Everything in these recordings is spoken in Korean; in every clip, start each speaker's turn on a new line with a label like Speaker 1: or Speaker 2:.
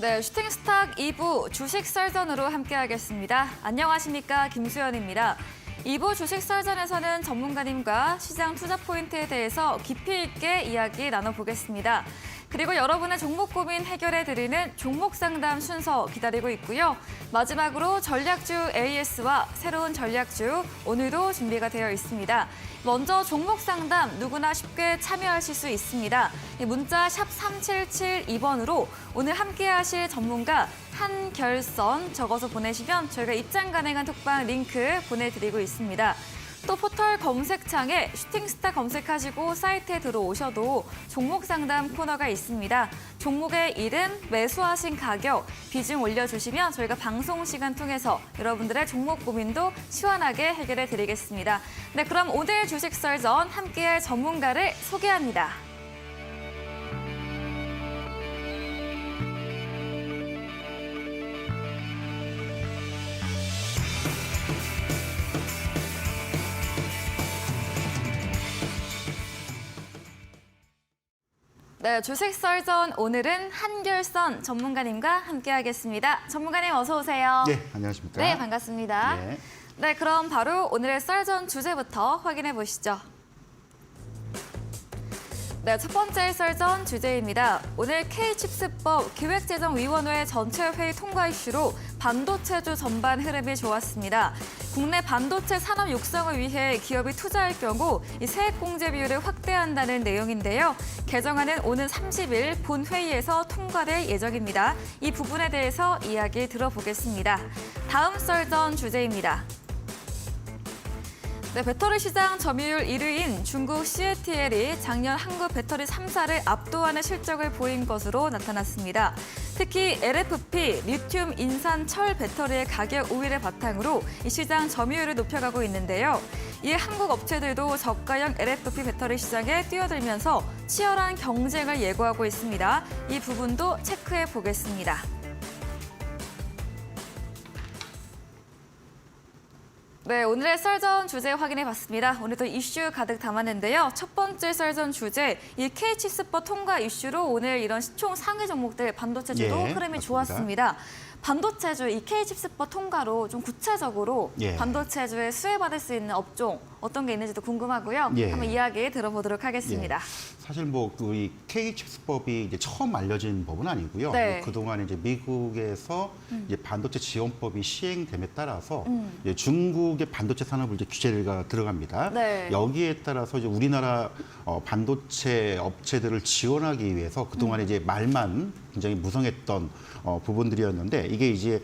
Speaker 1: 네, 슈팅스탁 2부 주식 썰전으로 함께하겠습니다. 안녕하십니까, 김수연입니다. 2부 주식 썰전에서는 전문가님과 시장 투자 포인트에 대해서 깊이 있게 이야기 나눠보겠습니다. 그리고 여러분의 종목 고민 해결해드리는 종목 상담 순서 기다리고 있고요. 마지막으로 전략주 AS와 새로운 전략주 오늘도 준비가 되어 있습니다. 먼저 종목 상담 누구나 쉽게 참여하실 수 있습니다. 문자 샵 3772번으로 오늘 함께하실 전문가 한결선 적어서 보내시면 저희가 입장 가능한 톡방 링크 보내드리고 있습니다. 또 포털 검색창에 슈팅스타 검색하시고 사이트에 들어오셔도 종목 상담 코너가 있습니다. 종목의 이름, 매수하신 가격, 비중 올려주시면 저희가 방송 시간 통해서 여러분들의 종목 고민도 시원하게 해결해 드리겠습니다. 네, 그럼 오늘 주식 썰전 함께할 전문가를 소개합니다. 네, 주식 썰전 오늘은 한결선 전문가님과 함께하겠습니다. 전문가님 어서 오세요.
Speaker 2: 네, 안녕하십니까.
Speaker 1: 네, 반갑습니다. 네, 그럼 바로 오늘의 썰전 주제부터 확인해 보시죠. 네, 첫 번째 썰전 주제입니다. 오늘 K칩스법 기획재정위원회 전체 회의 통과 이슈로 반도체주 전반 흐름이 좋았습니다. 국내 반도체 산업 육성을 위해 기업이 투자할 경우 이 세액공제 비율을 확대한다는 내용인데요. 개정안은 오는 30일 본회의에서 통과될 예정입니다. 이 부분에 대해서 이야기 들어보겠습니다. 다음 썰전 주제입니다. 네, 배터리 시장 점유율 1위인 중국 CATL이 작년 한국 배터리 3사를 압도하는 실적을 보인 것으로 나타났습니다. 특히 LFP, 리튬 인산 철 배터리의 가격 우위를 바탕으로 이 시장 점유율을 높여가고 있는데요. 이에 한국 업체들도 저가형 LFP 배터리 시장에 뛰어들면서 치열한 경쟁을 예고하고 있습니다. 이 부분도 체크해 보겠습니다. 네, 오늘의 썰전 주제 확인해봤습니다. 오늘도 이슈 가득 담았는데요. 첫 번째 썰전 주제, 이 K칩스법 통과 이슈로 오늘 이런 시총 상위 종목들 반도체주도 흐름이
Speaker 2: 맞습니다.
Speaker 1: 좋았습니다. 반도체주, 이 K칩스법 통과로 좀 구체적으로 반도체주에 수혜받을 수 있는 업종 어떤 게 있는지도 궁금하고요. 한번 이야기 들어보도록 하겠습니다.
Speaker 2: 사실 뭐 이 K칩스법이 이제 처음 알려진 법은 아니고요.
Speaker 1: 네.
Speaker 2: 그동안 이제 미국에서 이제 반도체 지원법이 시행됨에 따라서 이제 중국의 반도체 산업을 이제 규제가 들어갑니다.
Speaker 1: 네.
Speaker 2: 여기에 따라서 이제 우리나라 반도체 업체들을 지원하기 위해서 그동안 이제 말만 굉장히 무성했던 부분들이었는데 이게 이제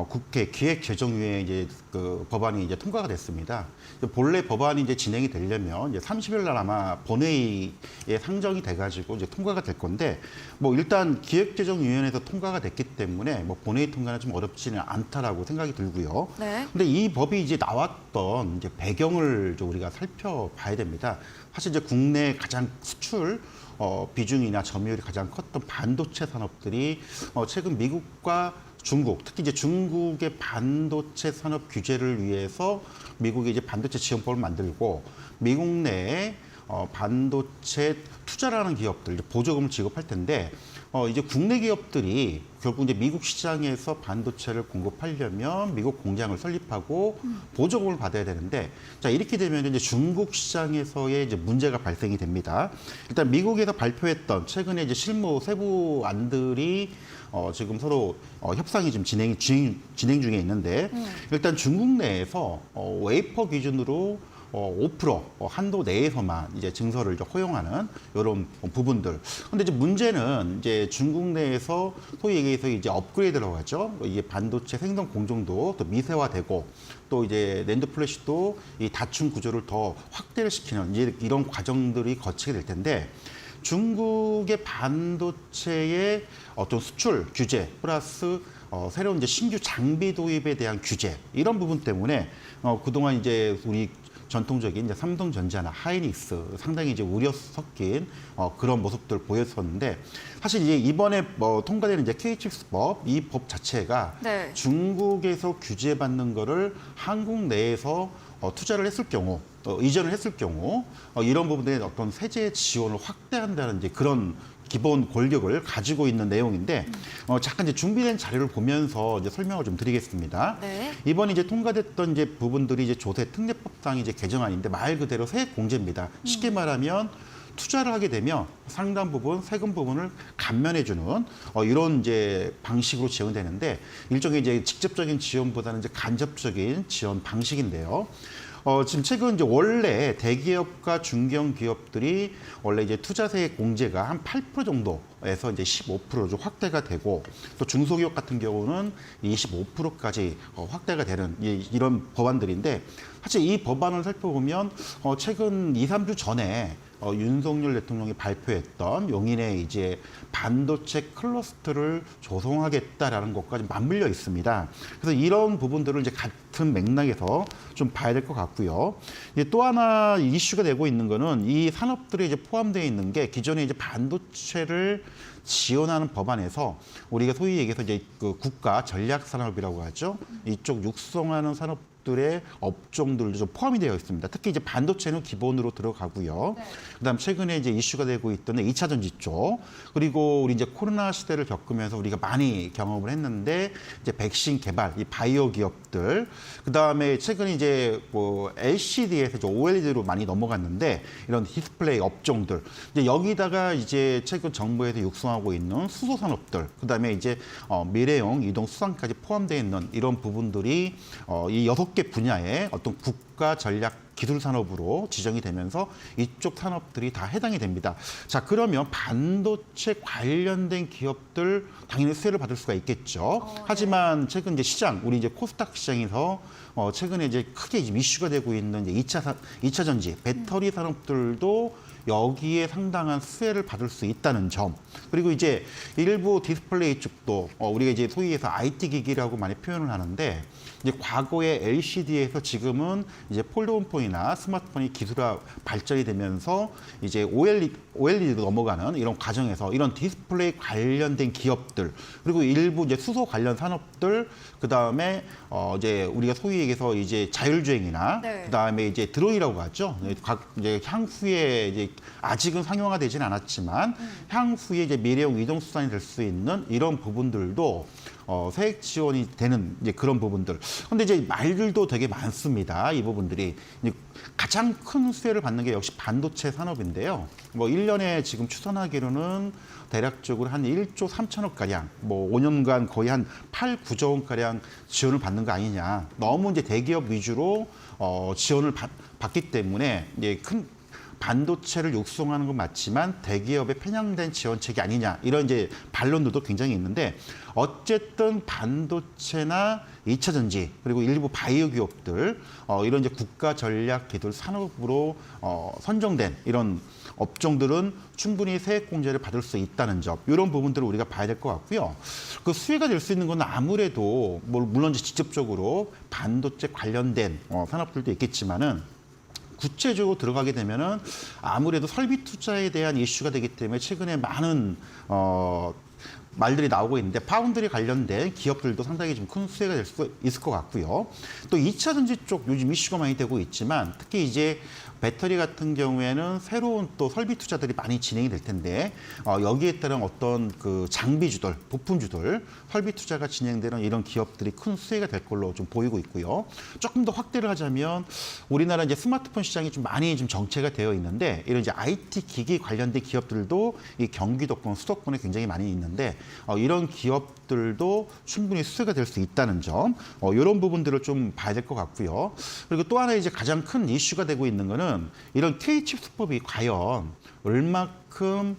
Speaker 2: 국회 기획재정위에 이제 그 법안이 이제 통과가 됐습니다. 본래 법안이 이제 진행이 되려면 이제 30일 날 아마 본회의에 상정이 돼가지고 이제 통과가 될 건데 뭐 일단 기획재정위원회에서 통과가 됐기 때문에 뭐 본회의 통과는 좀 어렵지는 않다라고 생각이 들고요.
Speaker 1: 네.
Speaker 2: 근데 이 법이 이제 나왔던 이제 배경을 좀 우리가 살펴봐야 됩니다. 사실 이제 국내 가장 수출 비중이나 점유율이 가장 컸던 반도체 산업들이 최근 미국과 중국, 특히 이제 중국의 반도체 산업 규제를 위해서 미국이 이제 반도체 지원법을 만들고 미국 내에 반도체 투자라는 기업들, 보조금을 지급할 텐데 이제 국내 기업들이 결국 이제 미국 시장에서 반도체를 공급하려면 미국 공장을 설립하고 보조금을 받아야 되는데 자 이렇게 되면 이제 중국 시장에서의 이제 문제가 발생이 됩니다. 일단 미국에서 발표했던 최근에 이제 실무 세부안들이 지금 서로 협상이 좀 진행 중에 있는데 일단 중국 내에서 웨이퍼 기준으로 5% 한도 내에서만 이제 증설을 이제 허용하는 이런 부분들. 근데 이제 문제는 이제 중국 내에서 소위 얘기해서 이제 업그레이드라고 하죠. 이게 반도체 생성 공정도 또 미세화되고 또 이제 낸드 플래시도 이 다중 구조를 더 확대를 시키는 이제 이런 과정들이 거치게 될 텐데 중국의 반도체의 어떤 수출 규제 플러스 새로운 이제 신규 장비 도입에 대한 규제 이런 부분 때문에 그동안 이제 우리 전통적인 이제 삼성전자나 하이닉스 상당히 이제 우려 섞인 그런 모습들 보였었는데 사실 이제 이번에 통과되는 이제 K칩스법 이 법 자체가 중국에서 규제받는 거를 한국 내에서 투자를 했을 경우 이전을 했을 경우 이런 부분에 어떤 세제 지원을 확대한다는 이제 그런 기본 골격을 가지고 있는 내용인데 잠깐 이제 준비된 자료를 보면서 이제 설명을 좀 드리겠습니다.
Speaker 1: 네.
Speaker 2: 이번에 이제 통과됐던 이제 부분들이 이제 조세 특례법상 이제 개정안인데 말 그대로 세액 공제입니다. 쉽게 말하면 투자를 하게 되면 상당 부분 세금 부분을 감면해주는 이런 이제 방식으로 지원되는데 일종의 이제 직접적인 지원보다는 이제 간접적인 지원 방식인데요. 지금 최근 이제 원래 대기업과 중견기업들이 원래 이제 투자세 공제가 한 8% 정도에서 이제 15%로 좀 확대가 되고 또 중소기업 같은 경우는 25%까지 확대가 되는 이런 법안들인데 사실 이 법안을 살펴보면 최근 2, 3주 전에 윤석열 대통령이 발표했던 용인의 이제 반도체 클러스터를 조성하겠다라는 것까지 맞물려 있습니다. 그래서 이런 부분들을 이제 같은 맥락에서 좀 봐야 될 것 같고요. 또 하나 이슈가 되고 있는 거는 이 산업들이 이제 포함되어 있는 게 기존에 이제 반도체를 지원하는 법안에서 우리가 소위 얘기해서 이제 그 국가 전략 산업이라고 하죠. 이쪽 육성하는 산업들의 업종들도 좀 포함이 되어 있습니다. 특히 이제 반도체는 기본으로 들어가고요. 그다음 최근에 이제 이슈가 되고 있던 2차 전지 쪽, 그리고 우리 이제 코로나 시대를 겪으면서 우리가 많이 경험을 했는데 이제 백신 개발, 이 바이오 기업들, 그다음에 최근에 이제 뭐 LCD에서 이제 OLED로 많이 넘어갔는데 이런 디스플레이 업종들, 이제 여기다가 이제 최근 정부에서 육성하고 있는 수소 산업들, 그다음에 이제 미래형 이동 수산까지 포함되어 있는 이런 부분들이 이 6개 분야의 어떤 국가 전략 기술 산업으로 지정이 되면서 이쪽 산업들이 다 해당이 됩니다. 자, 그러면 반도체 관련된 기업들 당연히 수혜를 받을 수가 있겠죠. 하지만 최근 이제 시장, 우리 이제 코스닥 시장에서 최근에 이제 크게 이슈가 되고 있는 이제 2차 전지, 배터리 산업들도 여기에 상당한 수혜를 받을 수 있다는 점. 그리고 이제 일부 디스플레이 쪽도 우리가 이제 소위해서 IT 기기라고 많이 표현을 하는데 이제 과거의 LCD에서 지금은 이제 폴더폰이나 스마트폰이 기술화 발전이 되면서 이제 OLED로 넘어가는 이런 과정에서 이런 디스플레이 관련된 기업들, 그리고 일부 이제 수소 관련 산업들, 그 다음에 이제 우리가 소위 얘기해서 이제 자율주행이나 그 다음에 이제 드론이라고 하죠. 이제 향후에 이제 아직은 상용화되지는 않았지만 향후에 이제 미래형 이동 수단이 될 수 있는 이런 부분들도 세액 지원이 되는 이제 그런 부분들. 근데 이제 말들도 되게 많습니다. 이 부분들이. 가장 큰 수혜를 받는 게 역시 반도체 산업인데요. 뭐 1년에 지금 추산하기로는 대략적으로 한 1조 3천억 가량, 뭐 5년간 거의 한 8, 9조 원 가량 지원을 받는 거 아니냐. 너무 이제 대기업 위주로 지원을 받기 때문에 이제 큰 반도체를 육성하는 건 맞지만 대기업에 편향된 지원책이 아니냐, 이런 이제 반론들도 굉장히 있는데 어쨌든 반도체나 2차 전지 그리고 일부 바이오 기업들 이런 이제 국가 전략 기술 산업으로 선정된 이런 업종들은 충분히 세액 공제를 받을 수 있다는 점, 이런 부분들을 우리가 봐야 될 것 같고요. 그 수혜가 될 수 있는 건 아무래도 물론 이제 직접적으로 반도체 관련된 산업들도 있겠지만은 구체적으로 들어가게 되면은 아무래도 설비 투자에 대한 이슈가 되기 때문에 최근에 많은 말들이 나오고 있는데 파운드리 관련된 기업들도 상당히 좀 큰 수혜가 될 수 있을 것 같고요. 또 2차 전지 쪽 요즘 이슈가 많이 되고 있지만 특히 이제 배터리 같은 경우에는 새로운 또 설비 투자들이 많이 진행이 될 텐데 여기에 따른 어떤 그 장비주들, 부품주들 설비 투자가 진행되는 이런 기업들이 큰 수혜가 될 걸로 좀 보이고 있고요. 조금 더 확대를 하자면 우리나라 이제 스마트폰 시장이 좀 많이 좀 정체가 되어 있는데 이런 이제 IT 기기 관련된 기업들도 이 경기도권, 수도권에 굉장히 많이 있는데 이런 기업들도 충분히 수혜가 될 수 있다는 점, 이런 부분들을 좀 봐야 될 것 같고요. 그리고 또 하나 이제 가장 큰 이슈가 되고 있는 거는 이런 K-칩스법이 과연 얼마큼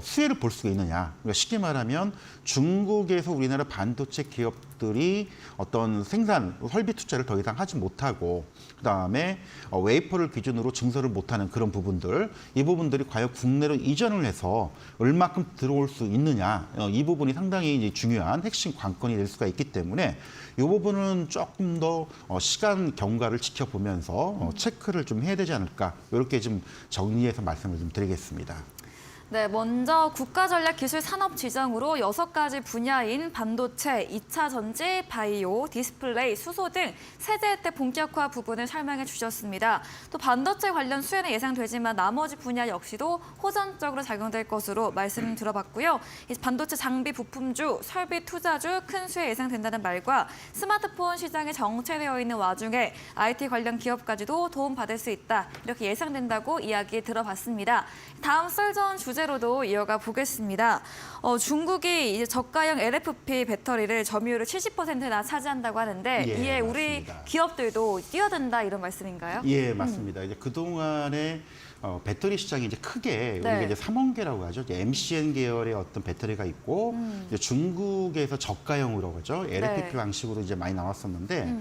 Speaker 2: 수혜를 볼 수가 있느냐. 그러니까 쉽게 말하면 중국에서 우리나라 반도체 기업들이 어떤 생산, 설비 투자를 더 이상 하지 못하고 그다음에 웨이퍼를 기준으로 증설을 못하는 그런 부분들, 이 부분들이 과연 국내로 이전을 해서 얼마큼 들어올 수 있느냐, 이 부분이 상당히 이제 중요한 핵심 관건이 될 수가 있기 때문에 이 부분은 조금 더 시간 경과를 지켜보면서 체크를 좀 해야 되지 않을까, 이렇게 좀 정리해서 말씀을 좀 드리겠습니다.
Speaker 1: 네, 먼저 국가전략기술산업 지정으로 6가지 분야인 반도체, 2차 전지, 바이오, 디스플레이, 수소 등 세제 혜택 본격화 부분을 설명해 주셨습니다. 또 반도체 관련 수혜는 예상되지만 나머지 분야 역시도 호전적으로 작용될 것으로 말씀 들어봤고요. 이 반도체 장비 부품주, 설비 투자주 큰 수혜 예상된다는 말과 스마트폰 시장이 정체되어 있는 와중에 IT 관련 기업까지도 도움받을 수 있다. 이렇게 예상된다고 이야기 들어봤습니다. 다음 썰전 주제로도 이어가 보겠습니다. 중국이 이제 저가형 LFP 배터리를 점유율을 70%나 차지한다고 하는데
Speaker 2: 예,
Speaker 1: 이에 우리
Speaker 2: 맞습니다.
Speaker 1: 기업들도 뛰어든다 이런 말씀인가요?
Speaker 2: 예, 맞습니다. 이제 그동안에 배터리 시장이 이제 크게
Speaker 1: 네.
Speaker 2: 우리가 이제 3원계라고 하죠. 이제 MCN 계열의 어떤 배터리가 있고 이제 중국에서 저가형으로 하죠. LFP
Speaker 1: 네.
Speaker 2: 방식으로 이제 많이 나왔었는데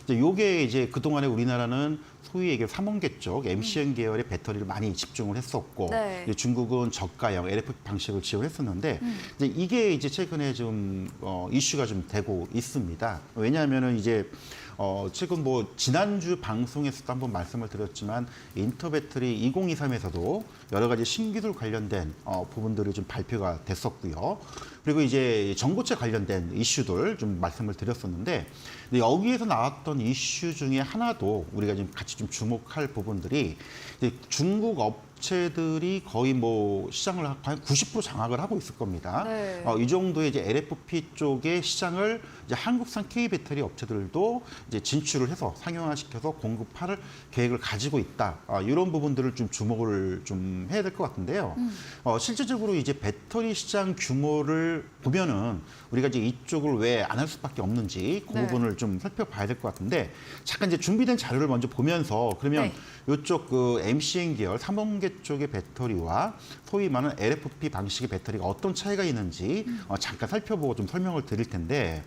Speaker 2: 이제 요게 이제 그동안에 우리나라는 소위 얘기 3원계 쪽 MCN 계열의 배터리를 많이 집중을 했었고
Speaker 1: 네.
Speaker 2: 이제 중국은 저가형 LFP 방식을 지원했었는데 이제 이게 이제 최근에 좀 이슈가 좀 되고 있습니다. 왜냐하면은 이제 지금 뭐 지난주 방송에서도 한번 말씀을 드렸지만 인터배터리 2023에서도 여러 가지 신기술 관련된 부분들이 좀 발표가 됐었고요. 그리고 이제 전고체 관련된 이슈들 좀 말씀을 드렸었는데 여기에서 나왔던 이슈 중에 하나도 우리가 지금 같이 좀 주목할 부분들이 이제 중국 업체들이 거의 뭐 시장을 한 90% 장악을 하고 있을 겁니다.
Speaker 1: 네.
Speaker 2: 이 정도의 이제 LFP 쪽의 시장을 이제 한국산 K 배터리 업체들도 이제 진출을 해서 상용화시켜서 공급할 계획을 가지고 있다. 이런 부분들을 좀 주목을 좀 해야 될 것 같은데요. 실질적으로 이제 배터리 시장 규모를 보면은 우리가 이제 이쪽을 왜 안 할 수밖에 없는지 그
Speaker 1: 네.
Speaker 2: 부분을 좀 살펴봐야 될 것 같은데 잠깐 이제 준비된 자료를 먼저 보면서 그러면
Speaker 1: 네.
Speaker 2: 이쪽 그 MCN 계열 3원계 쪽의 배터리와 소위 말하는 LFP 방식의 배터리가 어떤 차이가 있는지 잠깐 살펴보고 좀 설명을 드릴 텐데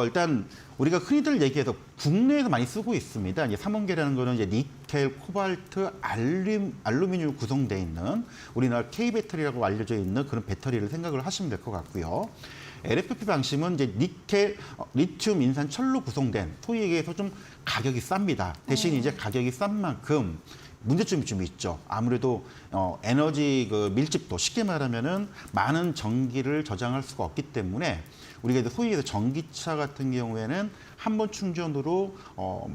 Speaker 2: 일단 우리가 흔히들 얘기해서 국내에서 많이 쓰고 있습니다. 이제 3원계라는 거는 이제 니켈, 코발트, 알루미늄 구성되어 있는 우리나라 K 배터리라고 알려져 있는 그런 배터리를 생각을 하시면 될 것 같고요. LFP 방식은 이제 니켈, 리튬, 인산, 철로 구성된 소위 얘기해서 좀 가격이 쌉니다. 대신 이제 가격이 싼 만큼 문제점이 좀 있죠. 아무래도 에너지 그 밀집도 쉽게 말하면은 많은 전기를 저장할 수가 없기 때문에 우리가 이제 소위 해서 전기차 같은 경우에는 한 번 충전으로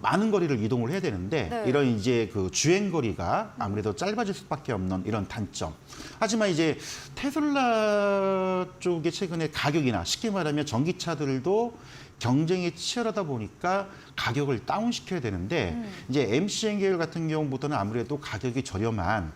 Speaker 2: 많은 거리를 이동을 해야 되는데
Speaker 1: 네.
Speaker 2: 이런 이제 그 주행 거리가 아무래도 짧아질 수밖에 없는 이런 단점. 하지만 이제 테슬라 쪽의 최근에 가격이나 쉽게 말하면 전기차들도 경쟁이 치열하다 보니까 가격을 다운시켜야 되는데 이제 MCN 계열 같은 경우보다는 아무래도 가격이 저렴한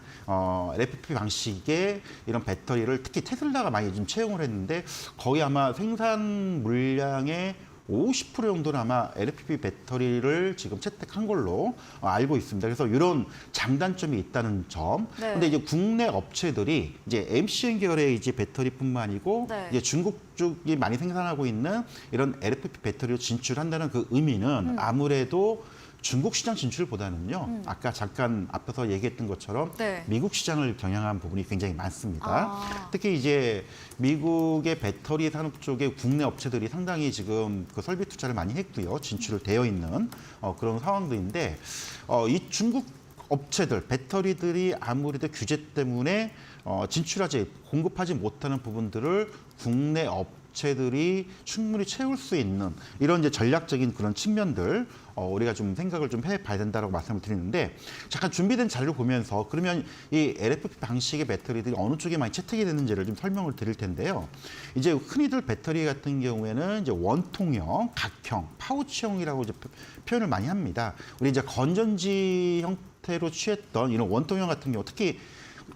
Speaker 2: LFP 방식의 이런 배터리를 특히 테슬라가 많이 좀 채용을 했는데 거의 아마 생산 물량의 50% 정도는 아마 LFP 배터리를 지금 채택한 걸로 알고 있습니다. 그래서 이런 장단점이 있다는 점.
Speaker 1: 네.
Speaker 2: 근데 이제 국내 업체들이 이제 MCN 계열의 이제 배터리뿐만 아니고
Speaker 1: 네.
Speaker 2: 이제 중국 쪽이 많이 생산하고 있는 이런 LFP 배터리를 진출한다는 그 의미는 아무래도 중국 시장 진출보다는요. 아까 잠깐 앞에서 얘기했던 것처럼
Speaker 1: 네.
Speaker 2: 미국 시장을 겨냥한 부분이 굉장히 많습니다.
Speaker 1: 아.
Speaker 2: 특히 이제 미국의 배터리 산업 쪽에 국내 업체들이 상당히 지금 그 설비 투자를 많이 했고요. 진출을 되어 있는 그런 상황들인데 이 중국 업체들, 배터리들이 아무래도 규제 때문에 공급하지 못하는 부분들을 국내 업체들이 충분히 채울 수 있는 이런 이제 전략적인 그런 측면들 우리가 좀 생각을 좀 해봐야 된다고 말씀을 드리는데 잠깐 준비된 자료를 보면서 그러면 이 LFP 방식의 배터리들이 어느 쪽에 많이 채택이 되는지를 좀 설명을 드릴 텐데요. 이제 흔히들 배터리 같은 경우에는 이제 원통형, 각형, 파우치형이라고 이제 표현을 많이 합니다. 우리 이제 건전지 형태로 취했던 이런 원통형 같은 경우 특히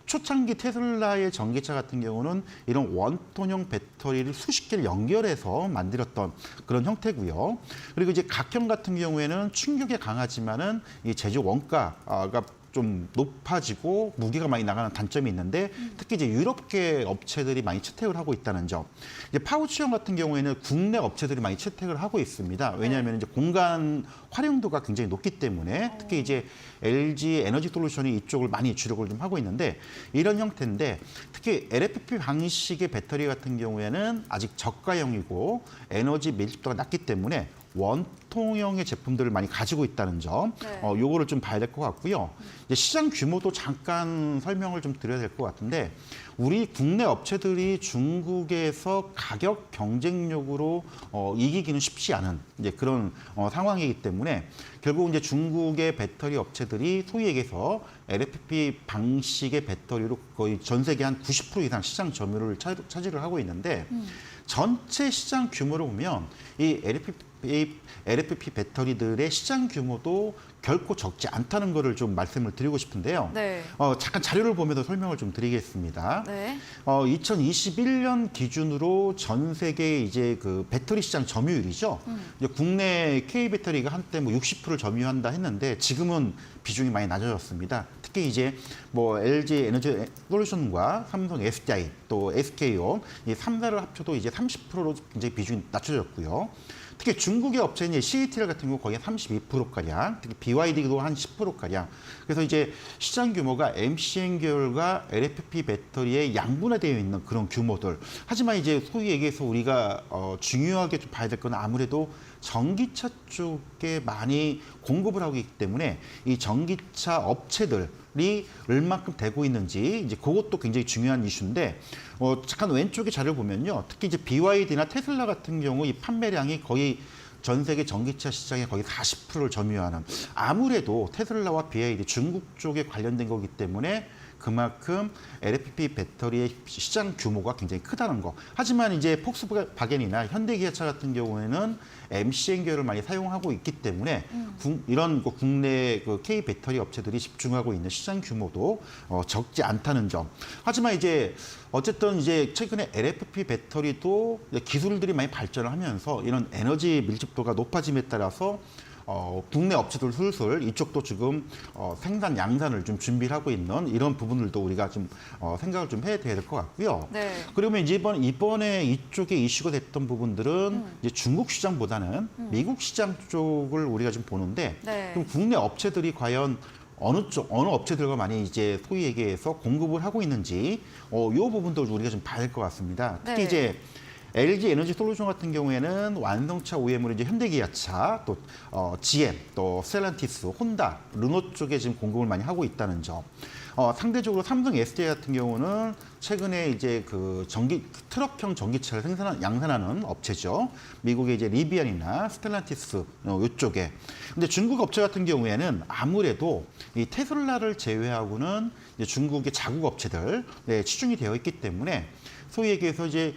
Speaker 2: 초창기 테슬라의 전기차 같은 경우는 이런 원통형 배터리를 수십 개를 연결해서 만들었던 그런 형태고요. 그리고 이제 각형 같은 경우에는 충격에 강하지만은 이 제조 원가가 좀 높아지고 무게가 많이 나가는 단점이 있는데 특히 이제 유럽계 업체들이 많이 채택을 하고 있다는 점. 이제 파우치형 같은 경우에는 국내 업체들이 많이 채택을 하고 있습니다. 왜냐하면 이제 공간 활용도가 굉장히 높기 때문에 특히 이제 LG 에너지 솔루션이 이쪽을 많이 주력을 좀 하고 있는데 이런 형태인데 특히 LFP 방식의 배터리 같은 경우에는 아직 저가형이고 에너지 밀집도가 낮기 때문에 원통형의 제품들을 많이 가지고 있다는 점,
Speaker 1: 네.
Speaker 2: 요거를 좀 봐야 될 것 같고요. 이제 시장 규모도 잠깐 설명을 좀 드려야 될 것 같은데, 우리 국내 업체들이 중국에서 가격 경쟁력으로 이기기는 쉽지 않은 이제 그런 상황이기 때문에 결국 이제 중국의 배터리 업체들이 소위 얘기해서 LFP 방식의 배터리로 거의 전 세계 한 90% 이상 시장 점유율을 차지를 하고 있는데 전체 시장 규모를 보면 이 LFP 배터리들의 시장 규모도 결코 적지 않다는 거를 좀 말씀을 드리고 싶은데요.
Speaker 1: 네.
Speaker 2: 잠깐 자료를 보면서 설명을 좀 드리겠습니다.
Speaker 1: 네.
Speaker 2: 2021년 기준으로 전 세계 이제 그 배터리 시장 점유율이죠. 이제 국내 K 배터리가 한때 뭐 60%를 점유한다 했는데 지금은 비중이 많이 낮아졌습니다. 특히 이제 뭐 LG 에너지 솔루션과 삼성 SDI 또 SK온 이 3사를 합쳐도 이제 30%로 굉장히 비중이 낮춰졌고요. 특히 중국의 업체인 CATL 같은 경우 거의 32%가량, 특히 BYD도 한 10%가량. 그래서 이제 시장 규모가 MCN 계열과 LFP 배터리에 양분화되어 있는 그런 규모들. 하지만 이제 소위 얘기해서 우리가 중요하게 좀 봐야 될 건 아무래도 전기차 쪽에 많이 공급을 하고 있기 때문에 이 전기차 업체들이 얼만큼 되고 있는지 이제 그것도 굉장히 중요한 이슈인데 잠깐 왼쪽에 자료를 보면요. 특히 이제 BYD나 테슬라 같은 경우 이 판매량이 거의 전 세계 전기차 시장의 거의 40%를 점유하는 아무래도 테슬라와 BYD 중국 쪽에 관련된 거기 때문에 그만큼 LFP 배터리의 시장 규모가 굉장히 크다는 거. 하지만 이제 폭스바겐이나 현대기아차 같은 경우에는 MCN 계열을 많이 사용하고 있기 때문에 이런 국내 그 K 배터리 업체들이 집중하고 있는 시장 규모도 적지 않다는 점. 하지만 이제 어쨌든 이제 최근에 LFP 배터리도 기술들이 많이 발전을 하면서 이런 에너지 밀집도가 높아짐에 따라서 국내 업체들 슬슬 이쪽도 지금 생산 양산을 좀 준비를 하고 있는 이런 부분들도 우리가 좀 생각을 좀 해야 될 것 같고요.
Speaker 1: 네.
Speaker 2: 그러면 이제 이번에 이쪽에 이슈가 됐던 부분들은 이제 중국 시장보다는 미국 시장 쪽을 우리가 좀 보는데
Speaker 1: 네.
Speaker 2: 그럼 국내 업체들이 과연 어느 업체들과 많이 이제 소위 얘기해서 공급을 하고 있는지 이 부분도 우리가 좀 봐야 될 것 같습니다. 특히
Speaker 1: 네.
Speaker 2: 이제 LG 에너지 솔루션 같은 경우에는 완성차 OEM으로 이제 현대기아차, 또 GM, 또 스텔란티스, 혼다, 르노 쪽에 지금 공급을 많이 하고 있다는 점. 상대적으로 삼성 SDI 같은 경우는 최근에 이제 그 트럭형 전기차를 양산하는 업체죠. 미국의 이제 리비안이나 스텔란티스 이쪽에. 근데 중국 업체 같은 경우에는 아무래도 이 테슬라를 제외하고는 이제 중국의 자국 업체들 치중이 되어 있기 때문에 소위 얘기해서 이제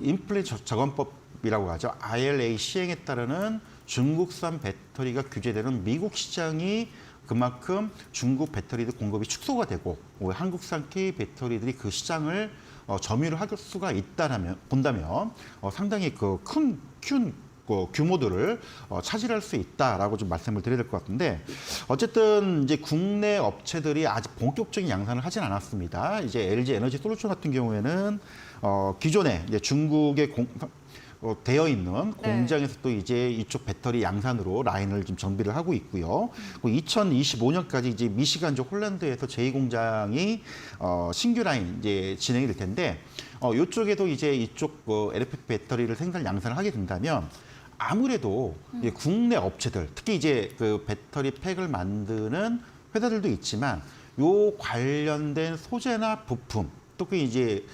Speaker 2: 인플레 저감법이라고 하죠. IRA 시행에 따르는 중국산 배터리가 규제되는 미국 시장이 그만큼 중국 배터리들 공급이 축소가 되고 한국산 K 배터리들이 그 시장을 점유를 할 수가 있다라면 본다면 상당히 큰 규모들을 차지할 수 있다라고 좀 말씀을 드려야 될 것 같은데 어쨌든 이제 국내 업체들이 아직 본격적인 양산을 하진 않았습니다. 이제 LG 에너지 솔루션 같은 경우에는 기존에 이제 중국에 되어 있는 공장에서 또 이제 이쪽 배터리 양산으로 라인을 좀 정비를 하고 있고요. 2025년까지 이제 미시간주 홀란드에서 제2공장이 신규 라인 이제 진행이 될 텐데 이쪽에도 이제 이쪽 LFP 배터리를 생산 양산을 하게 된다면 아무래도 이제 국내 업체들 특히 이제 그 배터리 팩을 만드는 회사들도 있지만 요 관련된 소재나 부품 특히 이제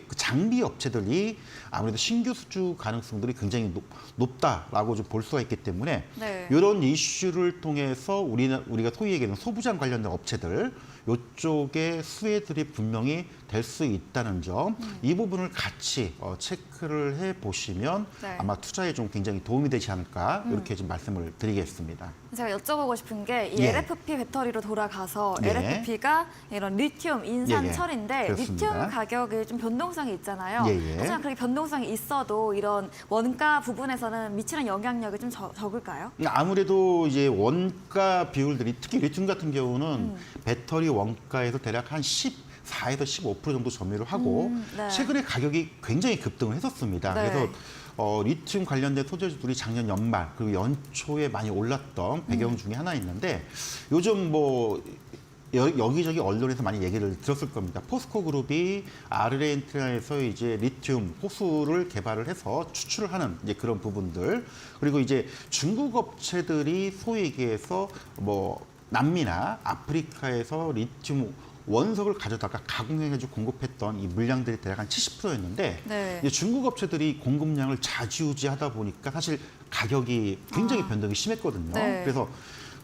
Speaker 2: 그 장비 업체들이 아무래도 신규 수주 가능성들이 굉장히 높다라고 좀 볼 수가 있기 때문에
Speaker 1: 네.
Speaker 2: 이런 이슈를 통해서 우리가 소위 얘기하는 소부장 관련된 업체들 이쪽에 수혜들이 분명히 될 수 있다는 점, 이 부분을 같이 체크를 해 보시면
Speaker 1: 네.
Speaker 2: 아마 투자에 좀 굉장히 도움이 되지 않을까 이렇게 좀 말씀을 드리겠습니다.
Speaker 1: 제가 여쭤보고 싶은 게 이
Speaker 2: 예.
Speaker 1: LFP 배터리로 돌아가서
Speaker 2: 예.
Speaker 1: LFP가 이런 리튬 인산철인데
Speaker 2: 그렇습니다.
Speaker 1: 리튬 가격이 좀 변동성이 있잖아요.
Speaker 2: 예.
Speaker 1: 하지만 그렇게 변동성이 있어도 이런 원가 부분에서는 미치는 영향력이 좀 적을까요?
Speaker 2: 아무래도 이제 원가 비율들이 특히 리튬 같은 경우는 배터리 원가에서 대략 한 14에서 15% 정도 점유를 하고
Speaker 1: 네.
Speaker 2: 최근에 가격이 굉장히 급등을 했었습니다.
Speaker 1: 네.
Speaker 2: 그래서 리튬 관련된 소재들이 작년 연말 그리고 연초에 많이 올랐던 배경 중에 하나 있는데 요즘 뭐 여기저기 언론에서 많이 얘기를 들었을 겁니다. 포스코 그룹이 아르헨티나에서 이제 리튬 호수를 개발을 해서 추출을 하는 이제 그런 부분들, 그리고 이제 중국 업체들이 소위 얘기해서 뭐 남미나 아프리카에서 리튬 원석을 가져다가 가공해가지고 공급했던 이 물량들이 대략 한 70%였는데
Speaker 1: 네.
Speaker 2: 중국 업체들이 공급량을 좌지우지하다 보니까 사실 가격이 굉장히 변동이 심했거든요.
Speaker 1: 네.
Speaker 2: 그래서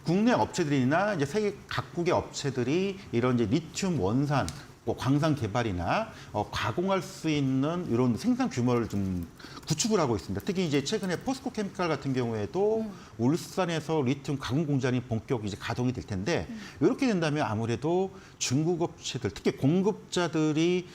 Speaker 2: 국내 업체들이나 이제 세계 각국의 업체들이 이런 이제 리튬 원산 뭐 광산 개발이나 가공할 수 있는 이런 생산 규모를 좀 구축을 하고 있습니다. 특히 이제 최근에 포스코 케미칼 같은 경우에도 울산에서 리튬 가공 공장이 본격 이제 가동이 될 텐데 이렇게 된다면 아무래도 중국 업체들, 특히 공급자들이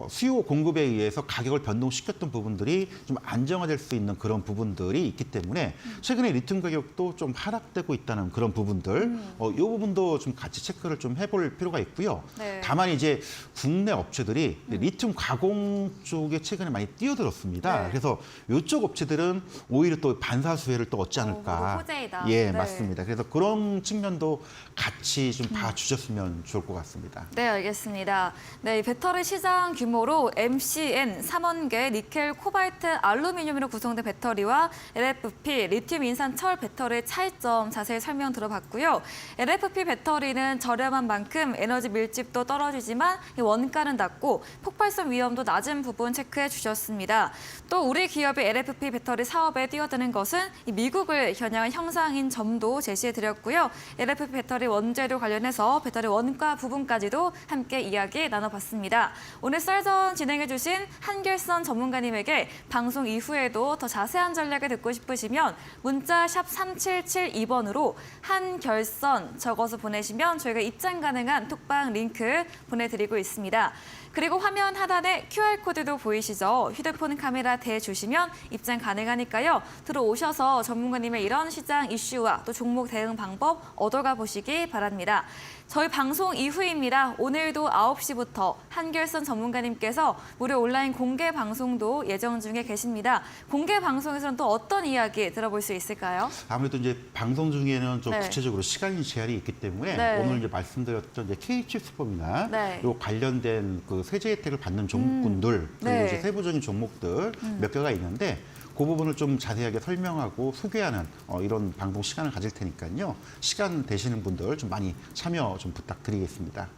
Speaker 2: 수요 공급에 의해서 가격을 변동시켰던 부분들이 좀 안정화될 수 있는 그런 부분들이 있기 때문에 최근에 리튬 가격도 좀 하락되고 있다는 그런 부분들, 이 부분도 좀 같이 체크를 좀 해볼 필요가 있고요.
Speaker 1: 네.
Speaker 2: 다만 이제 국내 업체들이 리튬 가공 쪽에 최근에 많이 뛰어들었습니다.
Speaker 1: 네.
Speaker 2: 그래서 이쪽 업체들은 오히려 또 반사수혜를 또 얻지 않을까.
Speaker 1: 모두 호재이다.
Speaker 2: 예,
Speaker 1: 네.
Speaker 2: 맞습니다. 그래서 그런 측면도 같이 좀 봐주셨으면 좋을 것 같습니다.
Speaker 1: 네, 알겠습니다. 네, 이 배터리 시장 규모로 MCN, 삼원계, 니켈, 코발트, 알루미늄으로 구성된 배터리와 LFP, 리튬 인산 철 배터리의 차이점 자세히 설명 들어봤고요. LFP 배터리는 저렴한 만큼 에너지 밀집도 떨어지지만 이 원가는 낮고 폭발성 위험도 낮은 부분 체크해 주셨습니다. 또 우리 기업이 LFP 배터리 사업에 뛰어드는 것은 이 미국을 겨냥한 형상인 점도 제시해 드렸고요. LFP 배터리 원재료 관련해서 배터리 원가 부분까지도 함께 이야기 나눠봤습니다. 오늘 썰전 진행해 주신 한결선 전문가님에게 방송 이후에도 더 자세한 전략을 듣고 싶으시면 문자 샵 3772번으로 한결선 적어서 보내시면 저희가 입장 가능한 톡방 링크 보내드리고 있습니다. 그리고 화면 하단에 QR코드도 보이시죠? 휴대폰 카메라 대주시면 입장 가능하니까요. 들어오셔서 전문가님의 이런 시장 이슈와 또 종목 대응 방법 얻어가 보시기 바랍니다. 저희 방송 이후입니다. 오늘도 9시부터 한결선 전문가님께서 무료 온라인 공개 방송도 예정 중에 계십니다. 공개 방송에서는 또 어떤 이야기 들어볼 수 있을까요?
Speaker 2: 아무래도 이제 방송 중에는 좀
Speaker 1: 네.
Speaker 2: 구체적으로 시간이 제한이 있기 때문에
Speaker 1: 네.
Speaker 2: 오늘 이제 말씀드렸던 이제 KH칩스법이나
Speaker 1: 네.
Speaker 2: 요 관련된 그 세제 혜택을 받는 종목군들 그리고
Speaker 1: 네.
Speaker 2: 이제 세부적인 종목들 몇 개가 있는데 그 부분을 좀 자세하게 설명하고 소개하는 이런 방송 시간을 가질 테니까요. 시간 되시는 분들 좀 많이 참여 좀 부탁드리겠습니다.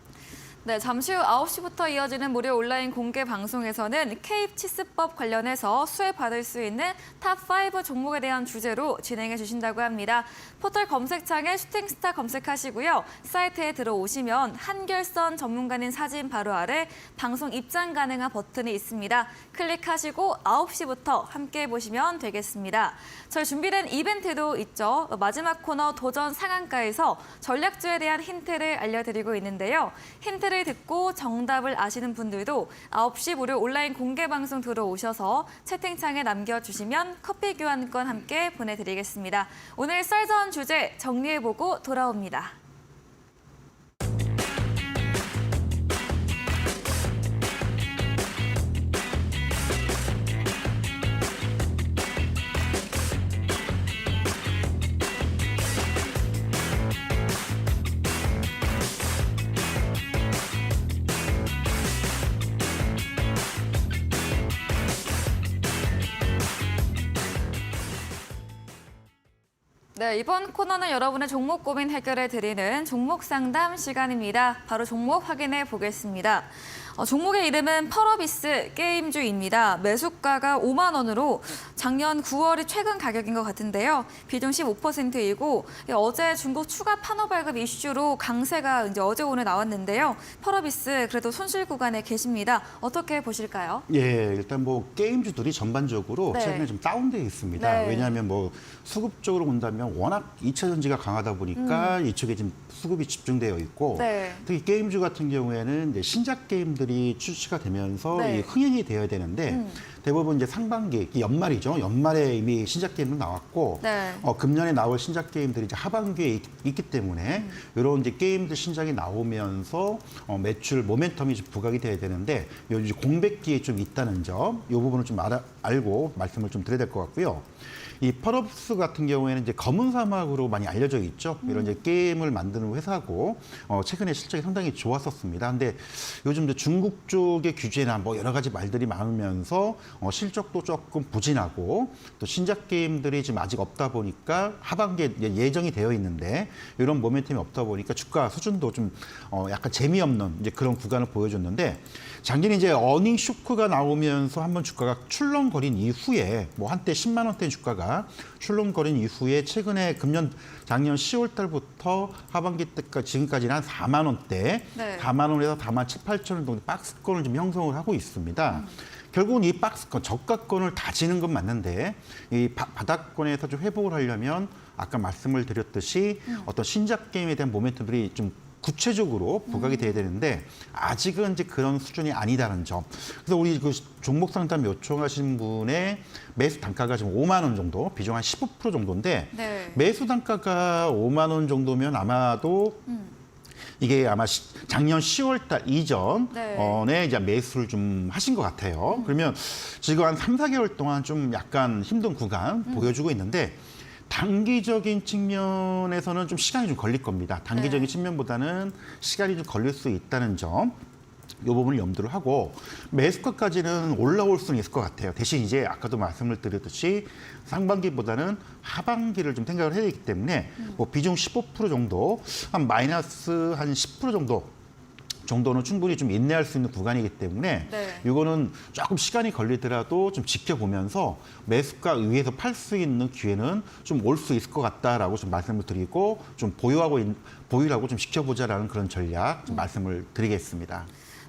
Speaker 1: 네, 잠시 후 9시부터 이어지는 무료 온라인 공개 방송에서는 K칩스법 관련해서 수혜받을 수 있는 탑5 종목에 대한 주제로 진행해 주신다고 합니다. 포털 검색창에 슈팅스타 검색하시고요. 사이트에 들어오시면 한결선 전문가님 사진 바로 아래 방송 입장 가능한 버튼이 있습니다. 클릭하시고 9시부터 함께 보시면 되겠습니다. 저희 준비된 이벤트도 있죠. 마지막 코너 도전 상한가에서 전략주에 대한 힌트를 알려드리고 있는데요. 힌트를 듣고 정답을 아시는 분들도 9시 무료 온라인 공개 방송 들어오셔서 채팅창에 남겨주시면 커피 교환권 함께 보내드리겠습니다. 오늘 썰전 주제 정리해보고 돌아옵니다. 네, 이번 코너는 여러분의 종목 고민 해결해 드리는 종목 상담 시간입니다. 바로 종목 확인해 보겠습니다. 종목의 이름은 펄어비스 게임주입니다. 매수가가 5만 원으로 작년 9월이 최근 가격인 것 같은데요. 비중 15%이고 어제 중국 추가 판호 발급 이슈로 강세가 이제 어제 오늘 나왔는데요. 펄어비스 그래도 손실 구간에 계십니다. 어떻게 보실까요?
Speaker 2: 예, 일단 뭐 게임주들이 전반적으로
Speaker 1: 네.
Speaker 2: 최근에 좀 다운되어 있습니다.
Speaker 1: 네.
Speaker 2: 왜냐하면 뭐 수급 쪽으로 본다면 워낙 2차 전지가 강하다 보니까 이쪽에 지금 수급이 집중되어 있고
Speaker 1: 네.
Speaker 2: 특히 게임주 같은 경우에는 이제 신작 게임들이 출시가 되면서
Speaker 1: 네.
Speaker 2: 이 흥행이 되어야 되는데 대부분 이제 상반기, 연말이죠. 연말에 이미 신작 게임도 나왔고,
Speaker 1: 네.
Speaker 2: 금년에 나올 신작 게임들이 이제 하반기에 있기 때문에 이런 이제 게임들 신작이 나오면서 매출 모멘텀이 좀 부각이 돼야 되는데 요즘 공백기에 좀 있다는 점, 이 부분을 좀 알고 말씀을 좀 드려야 될 것 같고요. 이 펄업스 같은 경우에는 이제 검은 사막으로 많이 알려져 있죠. 이런 이제 게임을 만드는 회사고 최근에 실적이 상당히 좋았었습니다. 근데 요즘 이제 중국 쪽의 규제나 뭐 여러 가지 말들이 많으면서 실적도 조금 부진하고 또 신작 게임들이 지금 아직 없다 보니까 하반기에 예정이 되어 있는데 이런 모멘텀이 없다 보니까 주가 수준도 좀 약간 재미없는 이제 그런 구간을 보여줬는데 작년에 이제 어닝 쇼크가 나오면서 한번 주가가 출렁거린 이후에 뭐 한때 10만 원대 주가가 출렁거린 이후에 최근에 작년 10월 달부터 하반기 때까지 지금까지는 한 4만 원대,
Speaker 1: 네.
Speaker 2: 4만 원에서 4만 7, 8천 원 정도 박스권을 좀 형성을 하고 있습니다. 결국은 이 박스권, 저가권을 다지는 건 맞는데 이 바닥권에서 좀 회복을 하려면 아까 말씀을 드렸듯이 어떤 신작 게임에 대한 모멘텀들이 좀 구체적으로 부각이 돼야 되는데 아직은 이제 그런 수준이 아니다는 점. 그래서 우리 그 종목 상담 요청하신 분의 매수 단가가 지금 5만 원 정도, 비중 한 15% 정도인데
Speaker 1: 네.
Speaker 2: 매수 단가가 5만 원 정도면 아마도 이게 아마 작년 10월 달 이전에 이제 매수를 좀 하신 것 같아요. 그러면 지금 한 3, 4개월 동안 좀 약간 힘든 구간 보여주고 있는데 단기적인 측면에서는 좀 시간이 좀 걸릴 겁니다. 단기적인
Speaker 1: 네.
Speaker 2: 측면보다는 시간이 좀 걸릴 수 있다는 점. 이 부분을 염두를 하고 매수가까지는 올라올 수는 있을 것 같아요. 대신 이제 아까도 말씀을 드렸듯이 상반기보다는 하반기를 좀 생각을 해야 되기 때문에 뭐 비중 15% 정도, 한 마이너스 한 10% 정도는 충분히 좀 인내할 수 있는 구간이기 때문에
Speaker 1: 네.
Speaker 2: 이거는 조금 시간이 걸리더라도 좀 지켜보면서 매수가 위에서 팔 수 있는 기회는 좀 올 수 있을 것 같다라고 좀 말씀을 드리고 좀 보유라고 좀 지켜보자라는 그런 전략 좀 말씀을 드리겠습니다.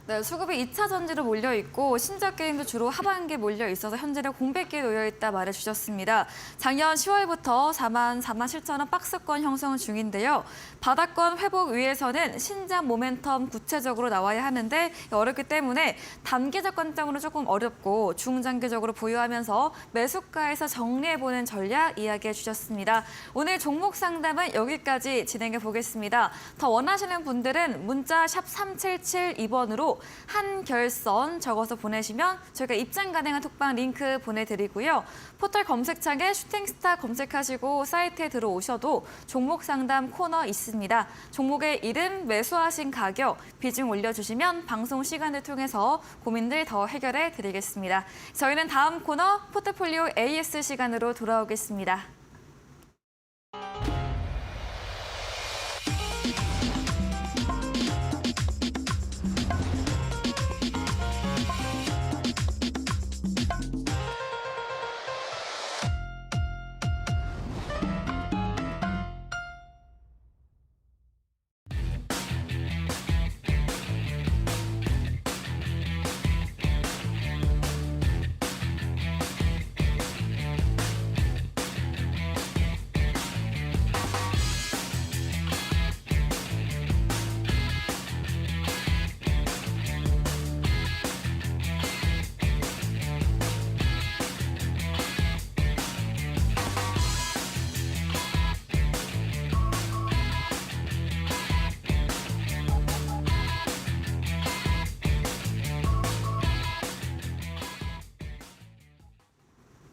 Speaker 1: 네, 수급이 2차 전지로 몰려 있고 신작 게임도 주로 하반기에 몰려 있어서 현재는 공백기에 놓여 있다 말해주셨습니다. 작년 10월부터 4만 7천 원 박스권 형성 중인데요. 바닥권 회복 위해서는 신작 모멘텀 구체적으로 나와야 하는데 어렵기 때문에 단기적 관점으로 조금 어렵고 중장기적으로 보유하면서 매수가에서 정리해보는 전략 이야기해 주셨습니다. 오늘 종목 상담은 여기까지 진행해 보겠습니다. 더 원하시는 분들은 문자 샵 3772번으로 한결선 적어서 보내시면 저희가 입장 가능한 톡방 링크 보내드리고요. 포털 검색창에 슈팅스타 검색하시고 사이트에 들어오셔도 종목 상담 코너 있습니다. 종목의 이름, 매수하신 가격, 비중 올려주시면 방송 시간을 통해서 고민들 더 해결해 드리겠습니다. 저희는 다음 코너 포트폴리오 AS 시간으로 돌아오겠습니다.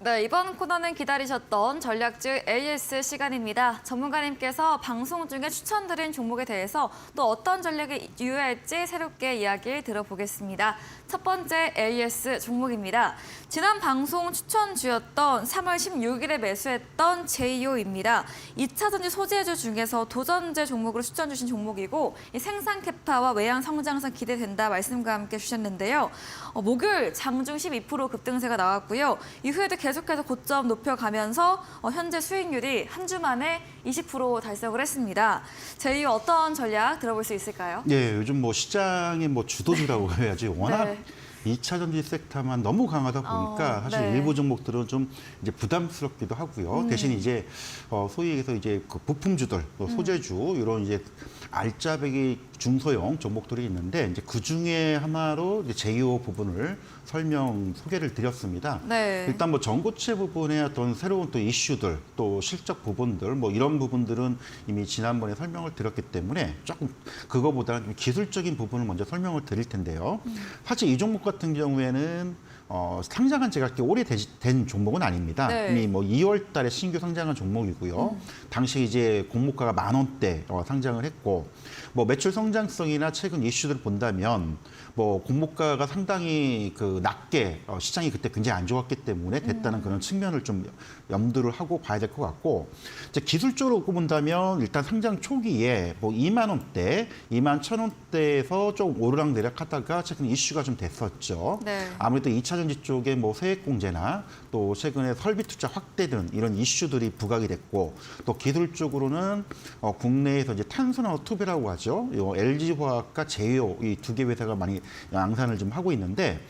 Speaker 1: 네, 이번 코너는 기다리셨던 전략주 AS 시간입니다. 전문가님께서 방송 중에 추천드린 종목에 대해서 또 어떤 전략에 유효할지 새롭게 이야기 들어보겠습니다. 첫 번째 AS 종목입니다. 지난 방송 추천주였던 3월 16일에 매수했던 제이오입니다. 2차 전지 소재주 중에서 도전제 종목으로 추천 주신 종목이고 이 생산 캐파와 외양 성장성 기대된다 말씀과 함께 주셨는데요. 목요일 장중 12% 급등세가 나왔고요. 이후에도 계속해서 고점 높여가면서 현재 수익률이 한 주 만에 20% 달성을 했습니다. 제이오 어떤 전략 들어볼 수 있을까요?
Speaker 2: 예, 요즘 뭐 시장의 뭐 주도주라고 해야지 워낙
Speaker 1: 네.
Speaker 2: 2차 전지 섹터만 너무 강하다 보니까 사실
Speaker 1: 네.
Speaker 2: 일부 종목들은 좀 이제 부담스럽기도 하고요. 대신 이제 소위 얘기해서 이제 그 부품주들, 또 소재주 이런 이제 알짜배기 중소형 종목들이 있는데 이제 그 중에 하나로 이제 제2호 부분을 소개를 드렸습니다.
Speaker 1: 네.
Speaker 2: 일단 뭐 전고체 부분의 어떤 새로운 또 이슈들, 또 실적 부분들, 뭐 이런 부분들은 이미 지난번에 설명을 드렸기 때문에 조금 그거보다는 좀 기술적인 부분을 먼저 설명을 드릴 텐데요. 사실 이 종목 같은 경우에는 상장한 지가 그렇게 오래된 종목은 아닙니다.
Speaker 1: 네.
Speaker 2: 이미 뭐 2월 달에 신규 상장한 종목이고요. 당시 이제 공모가가 10,000원대 상장을 했고, 뭐 매출 성장성이나 최근 이슈들을 본다면 뭐 공모가가 상당히 그 낮게 시장이 그때 굉장히 안 좋았기 때문에 됐다는 그런 측면을 좀 염두를 하고 봐야 될 것 같고, 이제 기술적으로 본다면 일단 상장 초기에 뭐 2만 원대, 2만 1,000원대에서 좀 오르락내리락하다가 최근 이슈가 좀 됐었죠.
Speaker 1: 네.
Speaker 2: 아무래도 2차 전지 쪽에 뭐 세액공제나 또 최근에 설비 투자 확대 등 이런 이슈들이 부각이 됐고, 또 기술적으로는 국내에서 이제 탄소나노 투비라고 하죠. 요 LG화학과 제이오 이 두 개 회사가 많이 양산을 좀 하고 있는데,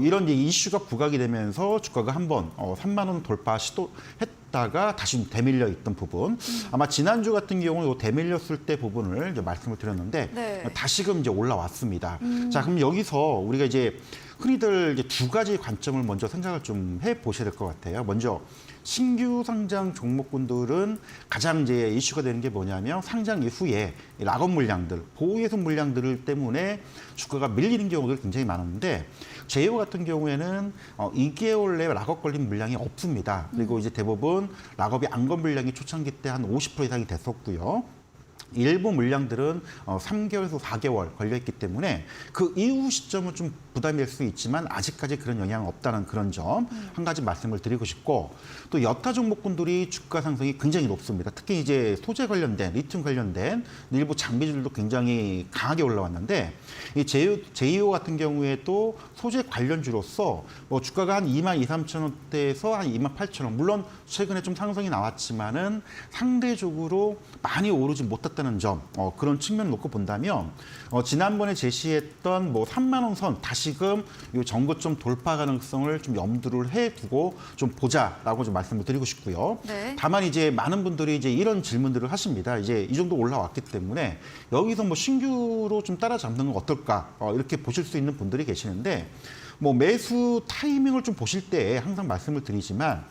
Speaker 2: 이런 이제 이슈가 부각이 되면서 주가가 한번 3만 원 돌파 시도했다가 다시 되밀려 있던 부분. 아마 지난주 같은 경우는 요 되밀렸을 때 부분을 이제 말씀을 드렸는데
Speaker 1: 네.
Speaker 2: 다시금 이제 올라왔습니다. 자, 그럼 여기서 우리가 이제 흔히들 이제 두 가지 관점을 먼저 생각을 좀 해 보셔야 될 것 같아요. 먼저 신규 상장 종목군들은 가장 이제 이슈가 되는 게 뭐냐면 상장 이후에 락업 물량들, 보호예수 물량들 때문에 주가가 밀리는 경우들이 굉장히 많은데, 제이오 같은 경우에는 2개월 내에 락업 걸린 물량이 없습니다. 그리고 이제 대부분 락업이 안 건 물량이 초창기 때 한 50% 이상이 됐었고요. 일부 물량들은 3개월에서 4개월 걸려있기 때문에 그 이후 시점은 좀 부담이 될 수 있지만 아직까지 그런 영향은 없다는 그런 점 한 가지 말씀을 드리고 싶고, 또 여타 종목군들이 주가 상승이 굉장히 높습니다. 특히 이제 소재 관련된, 리튬 관련된 일부 장비들도 굉장히 강하게 올라왔는데, 이 제이오 같은 경우에도 소재 관련주로서 뭐 주가가 한 2만 2, 3천 원대에서 한 2만 8천 원, 물론 최근에 좀 상승이 나왔지만은 상대적으로 많이 오르지 못했다는 점, 그런 측면을 놓고 본다면 지난번에 제시했던 뭐 3만 원 선 다시금 이 전고점 돌파 가능성을 좀 염두를 해두고 좀 보자라고 좀 말씀을 드리고 싶고요.
Speaker 1: 네.
Speaker 2: 다만 이제 많은 분들이 이제 이런 질문들을 하십니다. 이제 이 정도 올라왔기 때문에 여기서 뭐 신규로 좀 따라잡는 건 어떨까, 이렇게 보실 수 있는 분들이 계시는데, 뭐 매수 타이밍을 좀 보실 때 항상 말씀을 드리지만,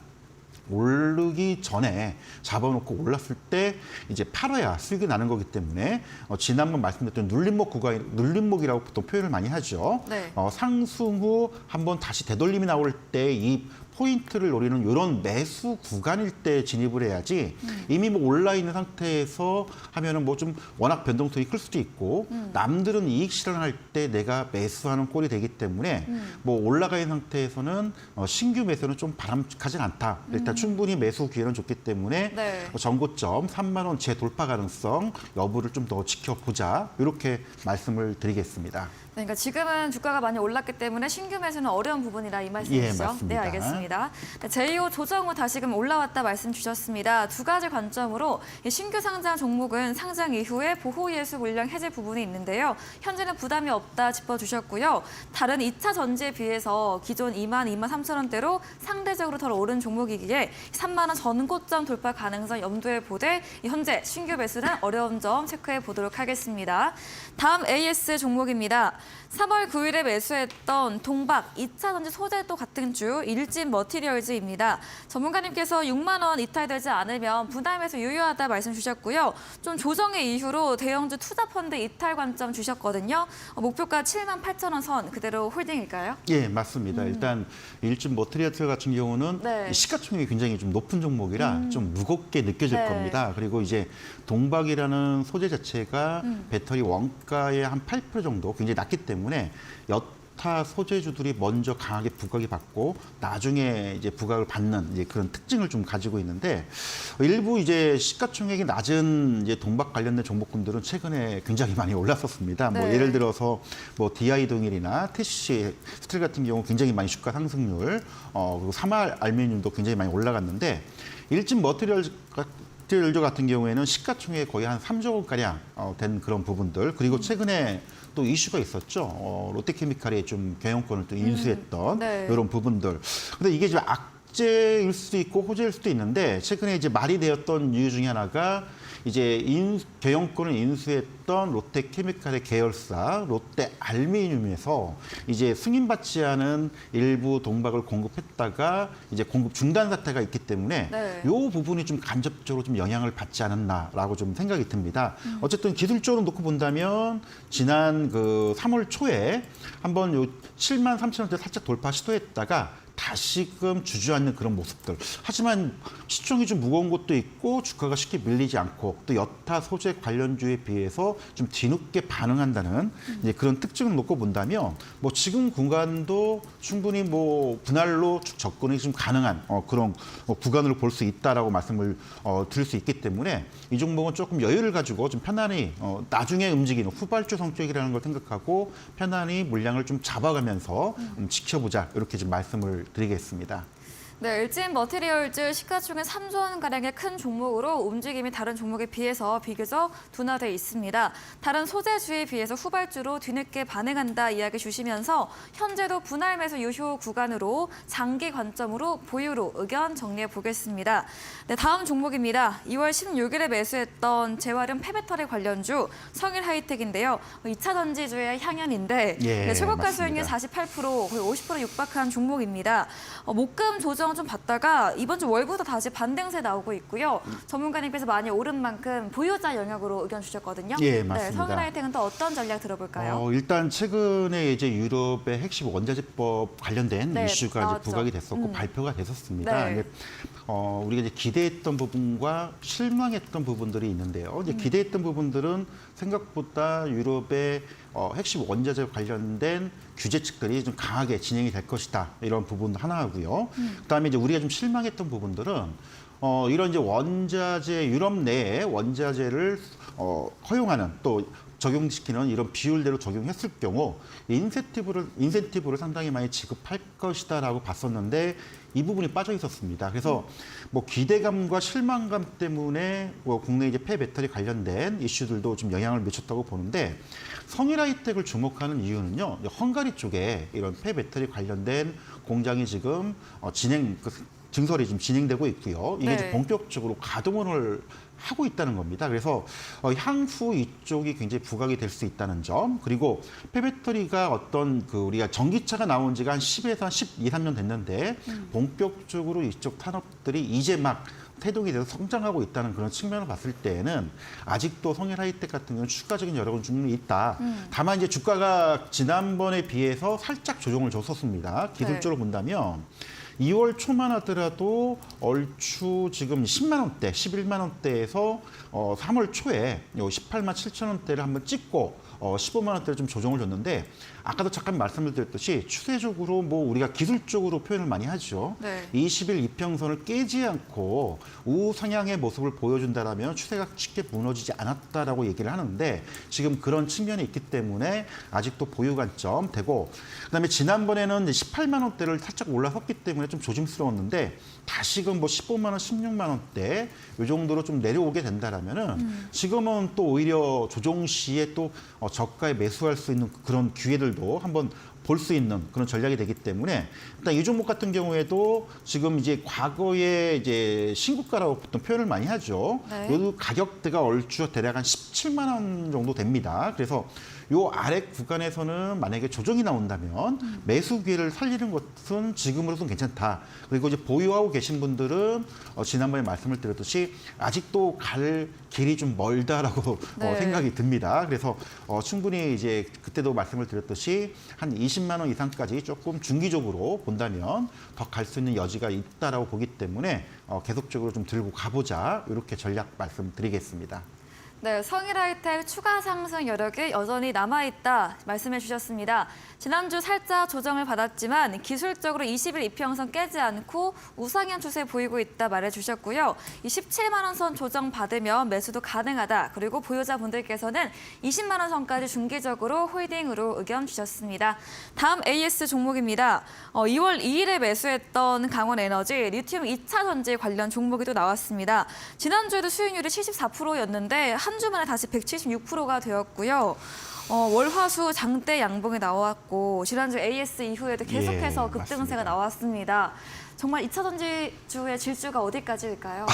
Speaker 2: 오르기 전에 잡아놓고 올랐을 때 이제 팔아야 수익이 나는 거기 때문에 지난번 말씀드렸던 눌림목이라고 보통 표현을 많이 하죠.
Speaker 1: 네.
Speaker 2: 상승 후 한번 다시 되돌림이 나올 때 이 포인트를 노리는 이런 매수 구간일 때 진입을 해야지, 이미 뭐 올라 있는 상태에서 하면은 뭐 좀 워낙 변동성이 클 수도 있고, 남들은 이익 실현할 때 내가 매수하는 꼴이 되기 때문에 뭐 올라가 있는 상태에서는 신규 매수는 좀 바람직하진 않다. 일단 충분히 매수 기회는 좋기 때문에
Speaker 1: 네.
Speaker 2: 전고점 3만 원 재돌파 가능성 여부를 좀 더 지켜보자, 이렇게 말씀을 드리겠습니다.
Speaker 1: 그러니까 지금은 주가가 많이 올랐기 때문에 신규 매수는 어려운 부분이라 이 말씀이시죠?
Speaker 2: 예, 맞습니다.
Speaker 1: 네, 알겠습니다. 네, 제2호 조정 후 다시금 올라왔다 말씀 주셨습니다. 두 가지 관점으로 이 신규 상장 종목은 상장 이후에 보호예수 물량 해제 부분이 있는데요. 현재는 부담이 없다 짚어주셨고요. 다른 2차 전지에 비해서 기존 2만 3천 원대로 상대적으로 더 오른 종목이기에 3만 원 전고점 돌파 가능성 염두에 보되 현재 신규 매수는 어려운 점 체크해 보도록 하겠습니다. 다음 AS 종목입니다. 3월 9일에 매수했던 동박 2차 전지 소재도 같은 주 일진 머티리얼즈입니다. 전문가님께서 6만 원 이탈되지 않으면 분할매수 유효하다 말씀 주셨고요. 좀 조정의 이후로 대형주 투자펀드 이탈 관점 주셨거든요. 목표가 7만 8천 원 선 그대로 홀딩일까요?
Speaker 2: 예, 맞습니다. 일단 일진 머티리얼즈 같은 경우는
Speaker 1: 네.
Speaker 2: 시가총액이 굉장히 좀 높은 종목이라 좀 무겁게 느껴질
Speaker 1: 네.
Speaker 2: 겁니다. 그리고 이제 동박이라는 소재 자체가 배터리 원가의 한 8% 정도 굉장히 낮기 때문에 여타 소재주들이 먼저 강하게 부각이 받고 나중에 이제 부각을 받는 이제 그런 특징을 좀 가지고 있는데, 일부 이제 시가총액이 낮은 이제 동박 관련된 종목군들은 최근에 굉장히 많이 올랐었습니다. 뭐
Speaker 1: 네.
Speaker 2: 예를 들어서 뭐 DI 동일이나 TC 스틸 같은 경우 굉장히 많이 주가 상승률, 그리고 사마 알루미늄도 굉장히 많이 올라갔는데, 일진 머티리얼 들 같은 경우에는 시가총액 거의 한 3조 원가량 된 그런 부분들, 그리고 최근에 또 이슈가 있었죠. 롯데케미칼이 좀 경영권을 또 인수했던
Speaker 1: 네.
Speaker 2: 이런 부분들. 근데 이게 좀 악재일 수도 있고 호재일 수도 있는데, 최근에 이제 말이 되었던 이유 중에 하나가 이제 경영권을 인수했던 롯데케미칼의 계열사 롯데알루미늄에서 이제 승인받지 않은 일부 동박을 공급했다가 이제 공급 중단 사태가 있기 때문에
Speaker 1: 네.
Speaker 2: 이 부분이 좀 간접적으로 좀 영향을 받지 않았나라고 좀 생각이 듭니다. 어쨌든 기술적으로 놓고 본다면 지난 그 3월 초에 한번 요 7만 3천 원대 살짝 돌파 시도했다가 다시금 주저앉는 그런 모습들. 하지만 시총이 좀 무거운 것도 있고 주가가 쉽게 밀리지 않고 또 여타 소재 관련주에 비해서 좀 뒤늦게 반응한다는 이제 그런 특징을 놓고 본다면 뭐 지금 구간도 충분히 뭐 분할로 접근이 좀 가능한 그런 구간으로 볼 수 있다라고 말씀을 드릴 수 있기 때문에 이 종목은 조금 여유를 가지고 좀 편안히 나중에 움직이는 후발주 성격이라는 걸 생각하고 편안히 물량을 좀 잡아가면서 지켜보자, 이렇게 좀 말씀을 드리겠습니다.
Speaker 1: 네, LGM 머티리얼즈 시가총액 3조 원가량의 큰 종목으로 움직임이 다른 종목에 비해서 비교적 둔화돼 있습니다. 다른 소재주에 비해서 후발주로 뒤늦게 반응한다 이야기 주시면서 현재도 분할 매수 유효 구간으로 장기 관점으로 보유로 의견 정리해 보겠습니다. 네, 다음 종목입니다. 2월 16일에 매수했던 재활용 폐배터리 관련주 성일하이텍인데요. 2차 전지주의 향연인데
Speaker 2: 예,
Speaker 1: 네, 최고가
Speaker 2: 맞습니다.
Speaker 1: 수익률 48%, 거의 50% 육박한 종목입니다. 목금 조정 좀 받다가 이번 주 월부터 다시 반등세 나오고 있고요. 전문가님께서 많이 오른 만큼 보유자 영역으로 의견 주셨거든요.
Speaker 2: 예,
Speaker 1: 네,
Speaker 2: 맞습니다.
Speaker 1: 성일하이텍은 또 어떤 전략 들어볼까요?
Speaker 2: 일단 최근에 이제 유럽의 핵심 원자재법 관련된
Speaker 1: 네,
Speaker 2: 이슈가
Speaker 1: 나왔죠.
Speaker 2: 이제 부각이 됐었고 발표가 됐었습니다.
Speaker 1: 네.
Speaker 2: 근데, 우리가 이제 기대했던 부분과 실망했던 부분들이 있는데요. 이제 기대했던 부분들은 생각보다 유럽의 핵심 원자재 관련된 규제책들이 좀 강하게 진행이 될 것이다, 이런 부분 하나고요. 그다음에 이제 우리가 좀 실망했던 부분들은 이런 이제 원자재, 유럽 내에 원자재를 허용하는 또 적용시키는 이런 비율대로 적용했을 경우 인센티브를 상당히 많이 지급할 것이다라고 봤었는데 이 부분이 빠져 있었습니다. 그래서 뭐 기대감과 실망감 때문에 뭐 국내 이제 폐배터리 관련된 이슈들도 좀 영향을 미쳤다고 보는데, 성일하이텍을 주목하는 이유는요, 헝가리 쪽에 이런 폐배터리 관련된 공장이 지금 증설이 지금 진행되고 있고요. 이게
Speaker 1: 네.
Speaker 2: 이제 본격적으로 가동을 하고 있다는 겁니다. 그래서 향후 이쪽이 굉장히 부각이 될 수 있다는 점, 그리고 폐배터리가 어떤 우리가 전기차가 나온 지가 한 10에서 한 12, 3년 됐는데 본격적으로 이쪽 산업들이 이제 막 태동이 돼서 성장하고 있다는 그런 측면을 봤을 때에는 아직도 성일하이텍 같은 경우는 추가적인 여러 가지 있다. 다만 이제 주가가 지난번에 비해서 살짝 조정을 줬었습니다. 기술적으로 본다면 2월 초만 하더라도 얼추 지금 10만 원대, 11만 원대에서 3월 초에 18만 7천 원대를 한번 찍고 15만 원대를 좀 조정을 줬는데, 아까도 잠깐 말씀을 드렸듯이 추세적으로 뭐 우리가 기술적으로 표현을 많이 하죠.
Speaker 1: 네.
Speaker 2: 20일 이평선을 깨지 않고 우상향의 모습을 보여준다라면 추세가 쉽게 무너지지 않았다라고 얘기를 하는데, 지금 그런 측면이 있기 때문에 아직도 보유 관점 되고, 그다음에 지난번에는 18만 원대를 살짝 올라섰기 때문에 좀 조심스러웠는데 다시금 뭐 15만 원, 16만 원대 이 정도로 좀 내려오게 된다라면은 지금은 또 오히려 조정 시에 또 저가에 매수할 수 있는 그런 기회들도 한번 볼 수 있는 그런 전략이 되기 때문에, 일단 이 종목 같은 경우에도 지금 이제 과거에 이제 신고가라고 보통 표현을 많이 하죠.
Speaker 1: 네.
Speaker 2: 요 가격대가 얼추 대략 한 17만 원 정도 됩니다. 그래서 요 아래 구간에서는 만약에 조정이 나온다면 매수 기회를 살리는 것은 지금으로서는 괜찮다. 그리고 이제 보유하고 계신 분들은 지난번에 말씀을 드렸듯이 아직도 갈 길이 좀 멀다라고
Speaker 1: 네.
Speaker 2: 생각이 듭니다. 그래서 충분히 이제 그때도 말씀을 드렸듯이 한 20만 원 이상까지 조금 중기적으로 본다면 더 갈 수 있는 여지가 있다라고 보기 때문에 계속적으로 좀 들고 가보자, 이렇게 전략 말씀드리겠습니다.
Speaker 1: 네, 성일 하이텍 추가 상승 여력이 여전히 남아있다 말씀해 주셨습니다. 지난주 살짝 조정을 받았지만 기술적으로 20일 이평선 깨지 않고 우상향 추세 보이고 있다 말해주셨고요. 이 17만 원 선 조정 받으면 매수도 가능하다. 그리고 보유자분들께서는 20만 원 선까지 중기적으로 홀딩으로 의견 주셨습니다. 다음 AS 종목입니다. 2월 2일에 매수했던 강원에너지 리튬 2차 전지 관련 종목이 또 나왔습니다. 지난주에도 수익률이 74%였는데 한 주 만에 다시 176%가 되었고요. 월화수 장대 양봉이 나왔고 지난주 AS 이후에도 계속해서
Speaker 2: 예,
Speaker 1: 급등세가
Speaker 2: 맞습니다.
Speaker 1: 나왔습니다. 정말 2차 전지주의 질주가 어디까지일까요?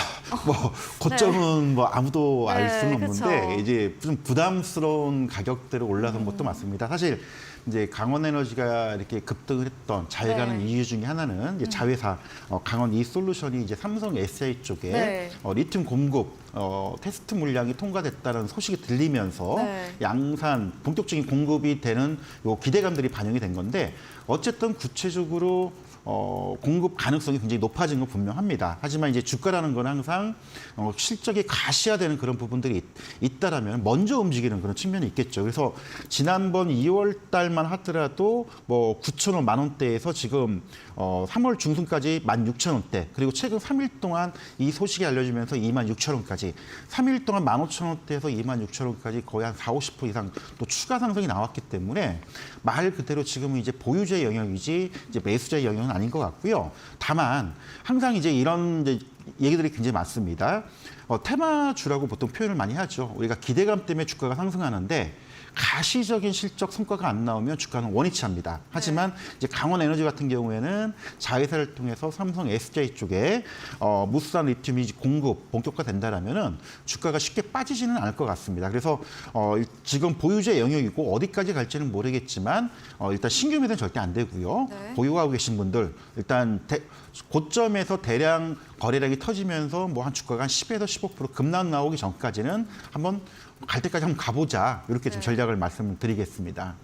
Speaker 2: 뭐 고점은 뭐 아무도 알
Speaker 1: 네,
Speaker 2: 수는
Speaker 1: 그쵸.
Speaker 2: 없는데 이제 좀 부담스러운 가격대로 올라선 것도 맞습니다. 사실 이제 강원에너지가 이렇게 급등을 했던 잘 가는
Speaker 1: 네.
Speaker 2: 이유 중에 하나는 이제 자회사 강원 이솔루션이 이제 삼성 SI 쪽에
Speaker 1: 네.
Speaker 2: 리튬 공급 테스트 물량이 통과됐다는 소식이 들리면서
Speaker 1: 네.
Speaker 2: 양산 본격적인 공급이 되는 요 기대감들이 반영이 된 건데 어쨌든 구체적으로 공급 가능성이 굉장히 높아진 건 분명합니다. 하지만 이제 주가라는 건 항상 실적이 가시화되는 그런 부분들이 있다라면 먼저 움직이는 그런 측면이 있겠죠. 그래서 지난번 2월 달만 하더라도 뭐 9,000원, 만 원대에서 지금 3월 중순까지 16,000원대 그리고 최근 3일 동안 이 소식이 알려지면서 26,000원까지 3일 동안 15,000원대에서 26,000원까지 거의 한 40, 50% 이상 또 추가 상승이 나왔기 때문에 말 그대로 지금은 이제 보유자의 영역이지 이제 매수자의 영역은 아닌 것 같고요. 다만 항상 이제 이런 이제 얘기들이 굉장히 많습니다. 테마주라고 보통 표현을 많이 하죠. 우리가 기대감 때문에 주가가 상승하는데 가시적인 실적 성과가 안 나오면 주가는 원위치 합니다. 하지만 이제 강원에너지 같은 경우에는 자회사를 통해서 삼성 SJ 쪽에 무수한 리튬이 공급 본격화된다라면은 주가가 쉽게 빠지지는 않을 것 같습니다. 그래서 지금 보유자의 영역이고 어디까지 갈지는 모르겠지만 일단 신규 매수는 절대 안 되고요.
Speaker 1: 네.
Speaker 2: 보유하고 계신 분들 일단 고점에서 대량 거래량이 터지면서 뭐 한 주가가 한 10에서 15% 급락 나오기 전까지는 한번 갈 때까지 한번 가보자 이렇게 좀 전략을 말씀을 드리겠습니다.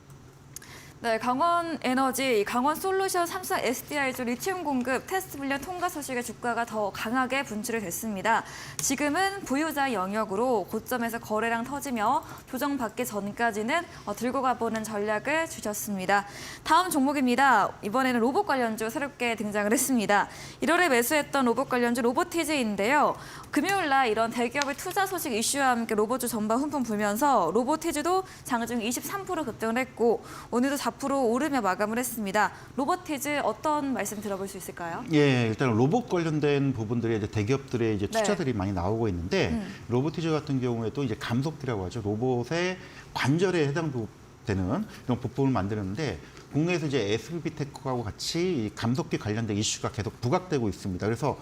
Speaker 1: 네, 강원에너지, 강원솔루션, 삼성 SDI조 리튬 공급 테스트 분량 통과 소식에 주가가 더 강하게 분출이 됐습니다. 지금은 보유자 영역으로 고점에서 거래량 터지며 조정받기 전까지는 들고 가보는 전략을 주셨습니다. 다음 종목입니다. 이번에는 로봇 관련주 새롭게 등장을 했습니다. 1월에 매수했던 로봇 관련주 로보티즈인데요. 금요일 날 이런 대기업의 투자 소식 이슈와 함께 로봇주 전반 훈풍 불면서 로보티즈도 장중 23% 급등을 했고 오늘도 4% 오르며 마감을 했습니다. 로보티즈 어떤 말씀 들어볼 수 있을까요?
Speaker 2: 예, 일단 로봇 관련된 부분들에 이제 대기업들의 이제
Speaker 1: 네.
Speaker 2: 투자들이 많이 나오고 있는데 로보티즈 같은 경우에도 이제 감속기라고 하죠. 로봇의 관절에 해당되는 이런 부품을 만드는데 국내에서 이제 SBTech하고 같이 이 감속기 관련된 이슈가 계속 부각되고 있습니다. 그래서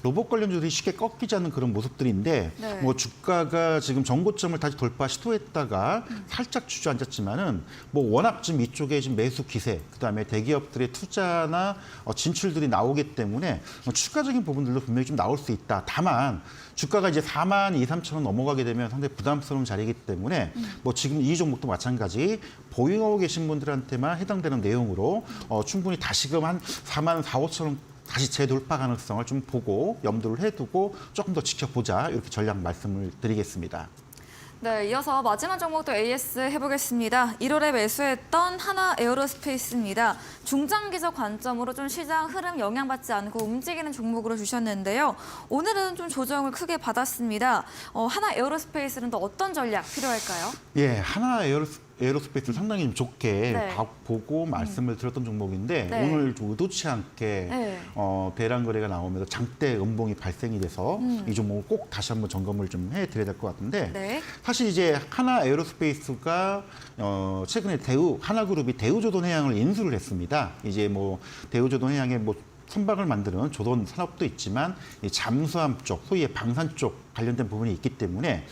Speaker 2: 로봇 관련주들이 쉽게 꺾이지 않는 그런 모습들인데
Speaker 1: 네.
Speaker 2: 뭐 주가가 지금 전고점을 다시 돌파 시도했다가 살짝 주저앉았지만은 뭐 워낙 지금 이쪽에 지금 매수 기세 그다음에 대기업들의 투자나 진출들이 나오기 때문에 추가적인 부분들도 분명히 좀 나올 수 있다. 다만 주가가 이제 4만 2, 3천 원 넘어가게 되면 상당히 부담스러운 자리이기 때문에 뭐 지금 이 종목도 마찬가지 보유하고 계신 분들한테만 해당되는 내용으로 충분히 다시금 한 4만 4, 5천 원 다시 재돌파 가능성을 좀 보고 염두를 해두고 조금 더 지켜보자 이렇게 전략 말씀을 드리겠습니다.
Speaker 1: 네, 이어서 마지막 종목도 AS 해보겠습니다. 1월에 매수했던 하나 에어로스페이스입니다. 중장기적 관점으로 좀 시장 흐름 영향받지 않고 움직이는 종목으로 주셨는데요. 오늘은 좀 조정을 크게 받았습니다. 하나 에어로스페이스는 또 어떤 전략 필요할까요?
Speaker 2: 예, 하나 에어로스페이스를 상당히 좀 좋게
Speaker 1: 네.
Speaker 2: 보고 말씀을 드렸던 종목인데
Speaker 1: 네.
Speaker 2: 오늘 좀 의도치 않게
Speaker 1: 네.
Speaker 2: 대량 거래가 나오면서 장대 음봉이 발생이 돼서 이 종목을 꼭 다시 한번 점검을 좀 해드려야 될 것 같은데
Speaker 1: 네.
Speaker 2: 사실 이제 하나 에어로스페이스가 최근에 하나그룹이 대우조선해양을 인수를 했습니다. 이제 뭐 대우조선해양의 뭐 선박을 만드는 조선 산업도 있지만 이 잠수함 쪽, 소위의 방산 쪽 관련된 부분이 있기 때문에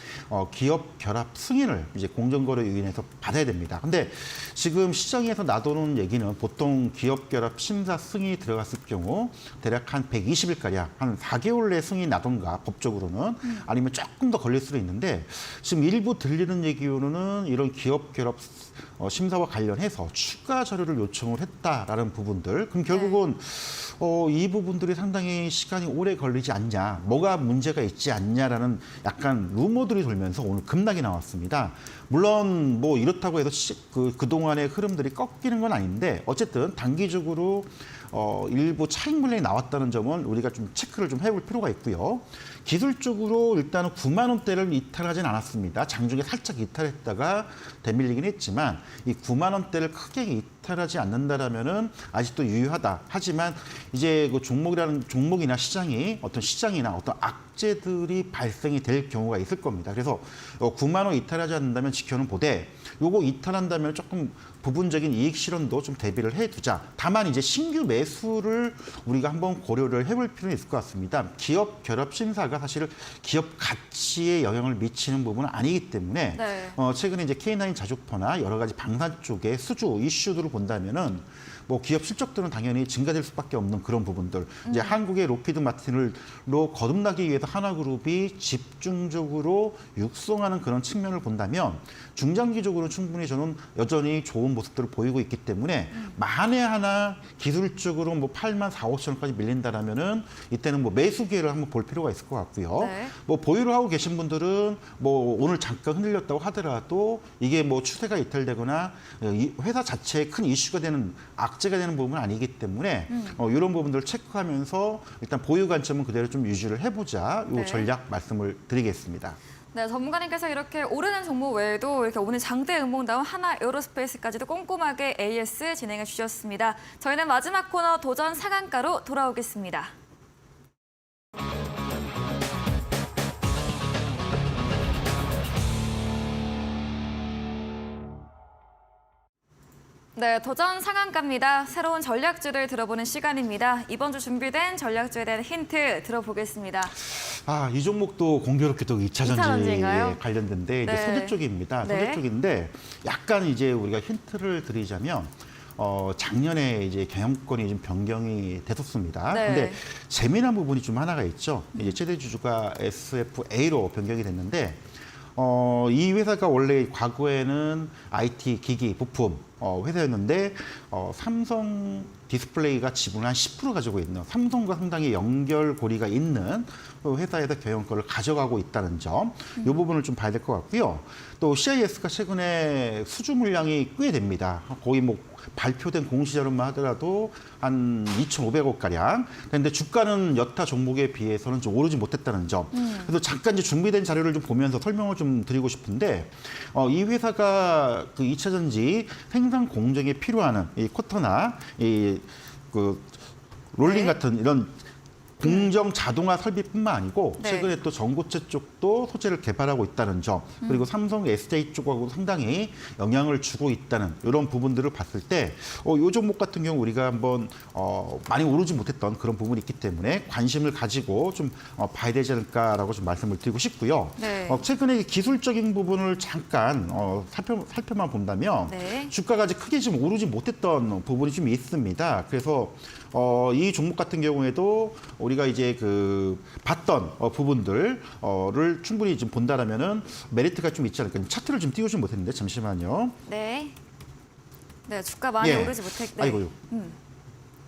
Speaker 2: 기업 결합 승인을 이제 공정거래위원회에서 받아야 됩니다. 근데 지금 시장에서 나도는 얘기는 보통 기업 결합 심사 승인이 들어갔을 경우 대략 한 120일가량 한 4개월 내 승인이 나던가 법적으로는 아니면 조금 더 걸릴 수도 있는데 지금 일부 들리는 얘기로는 이런 기업 결합 심사와 관련해서 추가 자료를 요청을 했다라는 부분들. 그럼 결국은 이 부분들이 상당히 시간이 오래 걸리지 않냐, 뭐가 문제가 있지 않냐라는 아니냐라는 약간 루머들이 돌면서 오늘 급락이 나왔습니다. 물론 뭐 이렇다고 해서 그동안의 흐름들이 꺾이는 건 아닌데 어쨌든 단기적으로 일부 차익 물량이 나왔다는 점은 우리가 좀 체크를 좀 해볼 필요가 있고요. 기술적으로 일단은 9만 원대를 이탈하진 않았습니다. 장중에 살짝 이탈했다가 되밀리긴 했지만 이 9만 원대를 크게 이탈하지 않는다라면은 아직도 유효하다. 하지만 이제 그 종목이나 시장이나 어떤 악재들이 발생이 될 경우가 있을 겁니다. 그래서 9만 원 이탈하지 않는다면 지켜는 보되 요거 이탈한다면 조금 부분적인 이익 실현도 좀 대비를 해두자. 다만 이제 신규 매수를 우리가 한번 고려를 해볼 필요는 있을 것 같습니다. 기업 결합 심사가 사실 기업 가치에 영향을 미치는 부분은 아니기 때문에
Speaker 1: 네.
Speaker 2: 최근에 이제 K9 자주포나 여러 가지 방산 쪽의 수주 이슈들을 본다면은 뭐 기업 실적들은 당연히 증가될 수밖에 없는 그런 부분들. 이제 한국의 로키드 마틴으로 거듭나기 위해서 하나그룹이 집중적으로 육성하는 그런 측면을 본다면 중장기적으로 충분히 저는 여전히 좋은 모습들을 보이고 있기 때문에 만에 하나 기술적으로 뭐 8만 4, 5천원까지 밀린다라면은 이때는 뭐 매수 기회를 한번 볼 필요가 있을 것 같고요.
Speaker 1: 네.
Speaker 2: 뭐 보유를 하고 계신 분들은 뭐 오늘 잠깐 흔들렸다고 하더라도 이게 뭐 추세가 이탈되거나 이 회사 자체에 큰 이슈가 되는 악재가 되는 부분은 아니기 때문에 이런 부분들을 체크하면서 일단 보유 관점은 그대로 좀 유지를 해보자. 이
Speaker 1: 네.
Speaker 2: 전략 말씀을 드리겠습니다.
Speaker 1: 네, 전문가님께서 이렇게 오르는 종목 외에도 이렇게 오늘 장대 음봉다운 하나 에어로스페이스까지도 꼼꼼하게 AS 진행해 주셨습니다. 저희는 마지막 코너 도전 상한가로 돌아오겠습니다. 네, 도전 상한가입니다. 새로운 전략주를 들어보는 시간입니다. 이번 주 준비된 전략주에 대한 힌트 들어보겠습니다.
Speaker 2: 이 종목도 공교롭게도 2차 전지에
Speaker 1: 전지인가요?
Speaker 2: 관련된데 이제
Speaker 1: 네.
Speaker 2: 소재 쪽입니다.
Speaker 1: 네.
Speaker 2: 소재 쪽인데 약간 이제 우리가 힌트를 드리자면 작년에 이제 경영권이 좀 변경이 됐었습니다.
Speaker 1: 네.
Speaker 2: 근데 재미난 부분이 좀 하나가 있죠. 이제 최대 주주가 SFA로 변경이 됐는데 이 회사가 원래 과거에는 IT 기기 부품 회사였는데 삼성 디스플레이가 지분을 한 10% 가지고 있는 삼성과 상당히 연결고리가 있는 회사에서 경영권을 가져가고 있다는 점, 이 부분을 좀 봐야 될 것 같고요. 또 CIS가 최근에 수주 물량이 꽤 됩니다. 거의 뭐 발표된 공시자료만 하더라도 한 2,500억 가량. 그런데 주가는 여타 종목에 비해서는 좀 오르지 못했다는 점. 그래서 잠깐 이제 준비된 자료를 좀 보면서 설명을 좀 드리고 싶은데 이 회사가 그 2차 전지 생산 공정에 필요한 이 쿼터나 그 롤링
Speaker 1: 네.
Speaker 2: 같은 이런 공정 자동화 설비뿐만 아니고
Speaker 1: 네.
Speaker 2: 최근에 또 전고체 쪽도 소재를 개발하고 있다는 점, 그리고 삼성 SJ 쪽하고 상당히 영향을 주고 있다는 이런 부분들을 봤을 때 이 종목 같은 경우 우리가 한번 많이 오르지 못했던 그런 부분이 있기 때문에 관심을 가지고 좀 봐야 되지 않을까라고 좀 말씀을 드리고 싶고요.
Speaker 1: 네.
Speaker 2: 최근에 기술적인 부분을 잠깐 살펴만 본다면
Speaker 1: 네.
Speaker 2: 주가가 아직 크게 좀 오르지 못했던 부분이 좀 있습니다. 그래서 이 종목 같은 경우에도 우리가 이제 봤던 부분들을 충분히 좀 본다라면은 메리트가 좀 있지 않을까. 차트를 좀 띄우지 못했는데 잠시만요.
Speaker 1: 네. 네, 주가 많이
Speaker 2: 예.
Speaker 1: 오르지 못했. 네.
Speaker 2: 아이고요.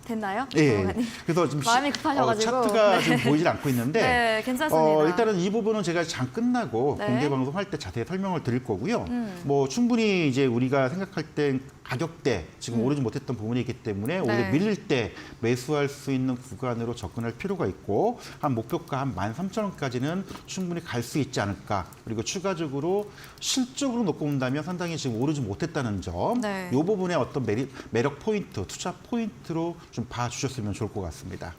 Speaker 1: 됐나요?
Speaker 2: 예.
Speaker 1: 전문가님?
Speaker 2: 그래서 지금
Speaker 1: 마음이 급하셔가지고.
Speaker 2: 차트가
Speaker 1: 네.
Speaker 2: 좀 보이질 않고 있는데
Speaker 1: 네, 괜찮습니다.
Speaker 2: 일단은 이 부분은 제가 장 끝나고
Speaker 1: 네.
Speaker 2: 공개 방송할 때 자세히 설명을 드릴 거고요. 뭐 충분히 이제 우리가 생각할 때 가격대 지금 오르지 못했던 부분이기 때문에 오히려
Speaker 1: 네.
Speaker 2: 밀릴 때 매수할 수 있는 구간으로 접근할 필요가 있고 한 목표가 한 13,000원까지는 충분히 갈 수 있지 않을까. 그리고 추가적으로 실적으로 놓고 본다면 상당히 지금 오르지 못했다는 점.
Speaker 1: 네.
Speaker 2: 이 부분에 어떤 매력 포인트, 투자 포인트로 좀 봐주셨으면 좋을 것 같습니다.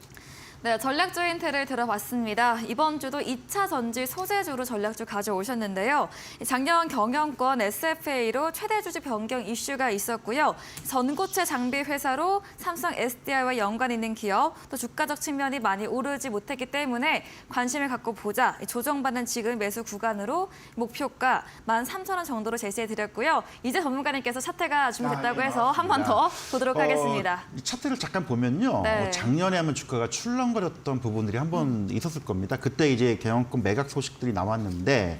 Speaker 1: 네, 전략주 힌트를 들어봤습니다. 이번 주도 2차 전지 소재주로 전략주 가져오셨는데요. 작년 경영권 SFA로 최대 주주 변경 이슈가 있었고요. 전고체 장비 회사로 삼성 SDI와 연관 있는 기업, 또 주가적 측면이 많이 오르지 못했기 때문에 관심을 갖고 보자. 조정받는 지금 매수 구간으로 목표가 13,000원 정도로 제시해드렸고요. 이제 전문가님께서 차트가 준비됐다고 해서 한 번 더 보도록 하겠습니다.
Speaker 2: 이 차트를 잠깐 보면요.
Speaker 1: 네.
Speaker 2: 작년에 하면 주가가 출렁 출렁거렸던 부분들이 한 번 있었을 겁니다. 그때 이제 경영권 매각 소식들이 나왔는데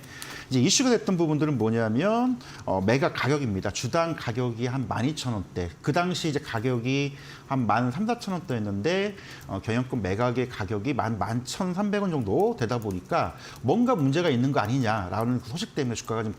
Speaker 2: 이제 이슈가 됐던 부분들은 뭐냐면 매각 가격입니다. 주당 가격이 한 12,000원대. 그 당시 이제 가격이 한 13,000~14,000원대였는데 경영권 매각의 가격이 11,300원 정도 되다 보니까 뭔가 문제가 있는 거 아니냐라는 그 소식 때문에 주가가 좀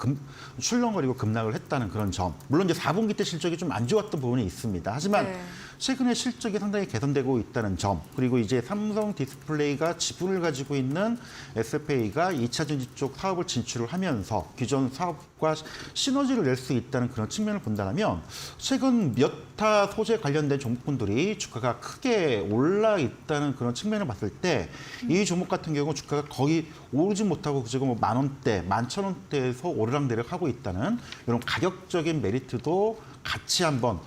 Speaker 2: 출렁거리고 급락을 했다는 그런 점. 물론 이제 4분기 때 실적이 좀 안 좋았던 부분이 있습니다. 하지만
Speaker 1: 네.
Speaker 2: 최근에 실적이 상당히 개선되고 있다는 점, 그리고 이제 삼성 디스플레이가 지분을 가지고 있는 SFA가 2차 전지 쪽 사업을 진출을 하면서 기존 사업과 시너지를 낼 수 있다는 그런 측면을 본다면 최근 몇 타 소재 관련된 종목군들이 주가가 크게 올라 있다는 그런 측면을 봤을 때 이 종목 같은 경우 주가가 거의 오르지 못하고 지금 뭐 10,000원대, 11,000원대에서 오르락내리락 하고 있다는 이런 가격적인 메리트도 같이 한번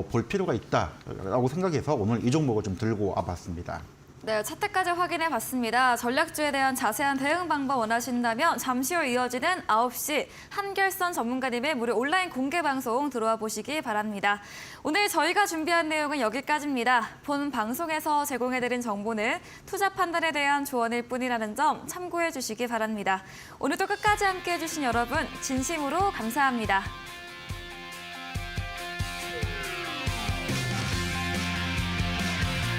Speaker 2: 볼 필요가 있다라고 생각해서 오늘 이 종목을 좀 들고 와봤습니다.
Speaker 1: 네, 차트까지 확인해 봤습니다. 전략주에 대한 자세한 대응 방법 원하신다면 잠시 후 이어지는 9시 한결선 전문가님의 무료 온라인 공개 방송 들어와 보시기 바랍니다. 오늘 저희가 준비한 내용은 여기까지입니다. 본 방송에서 제공해드린 정보는 투자 판단에 대한 조언일 뿐이라는 점 참고해 주시기 바랍니다. 오늘도 끝까지 함께해 주신 여러분 진심으로 감사합니다.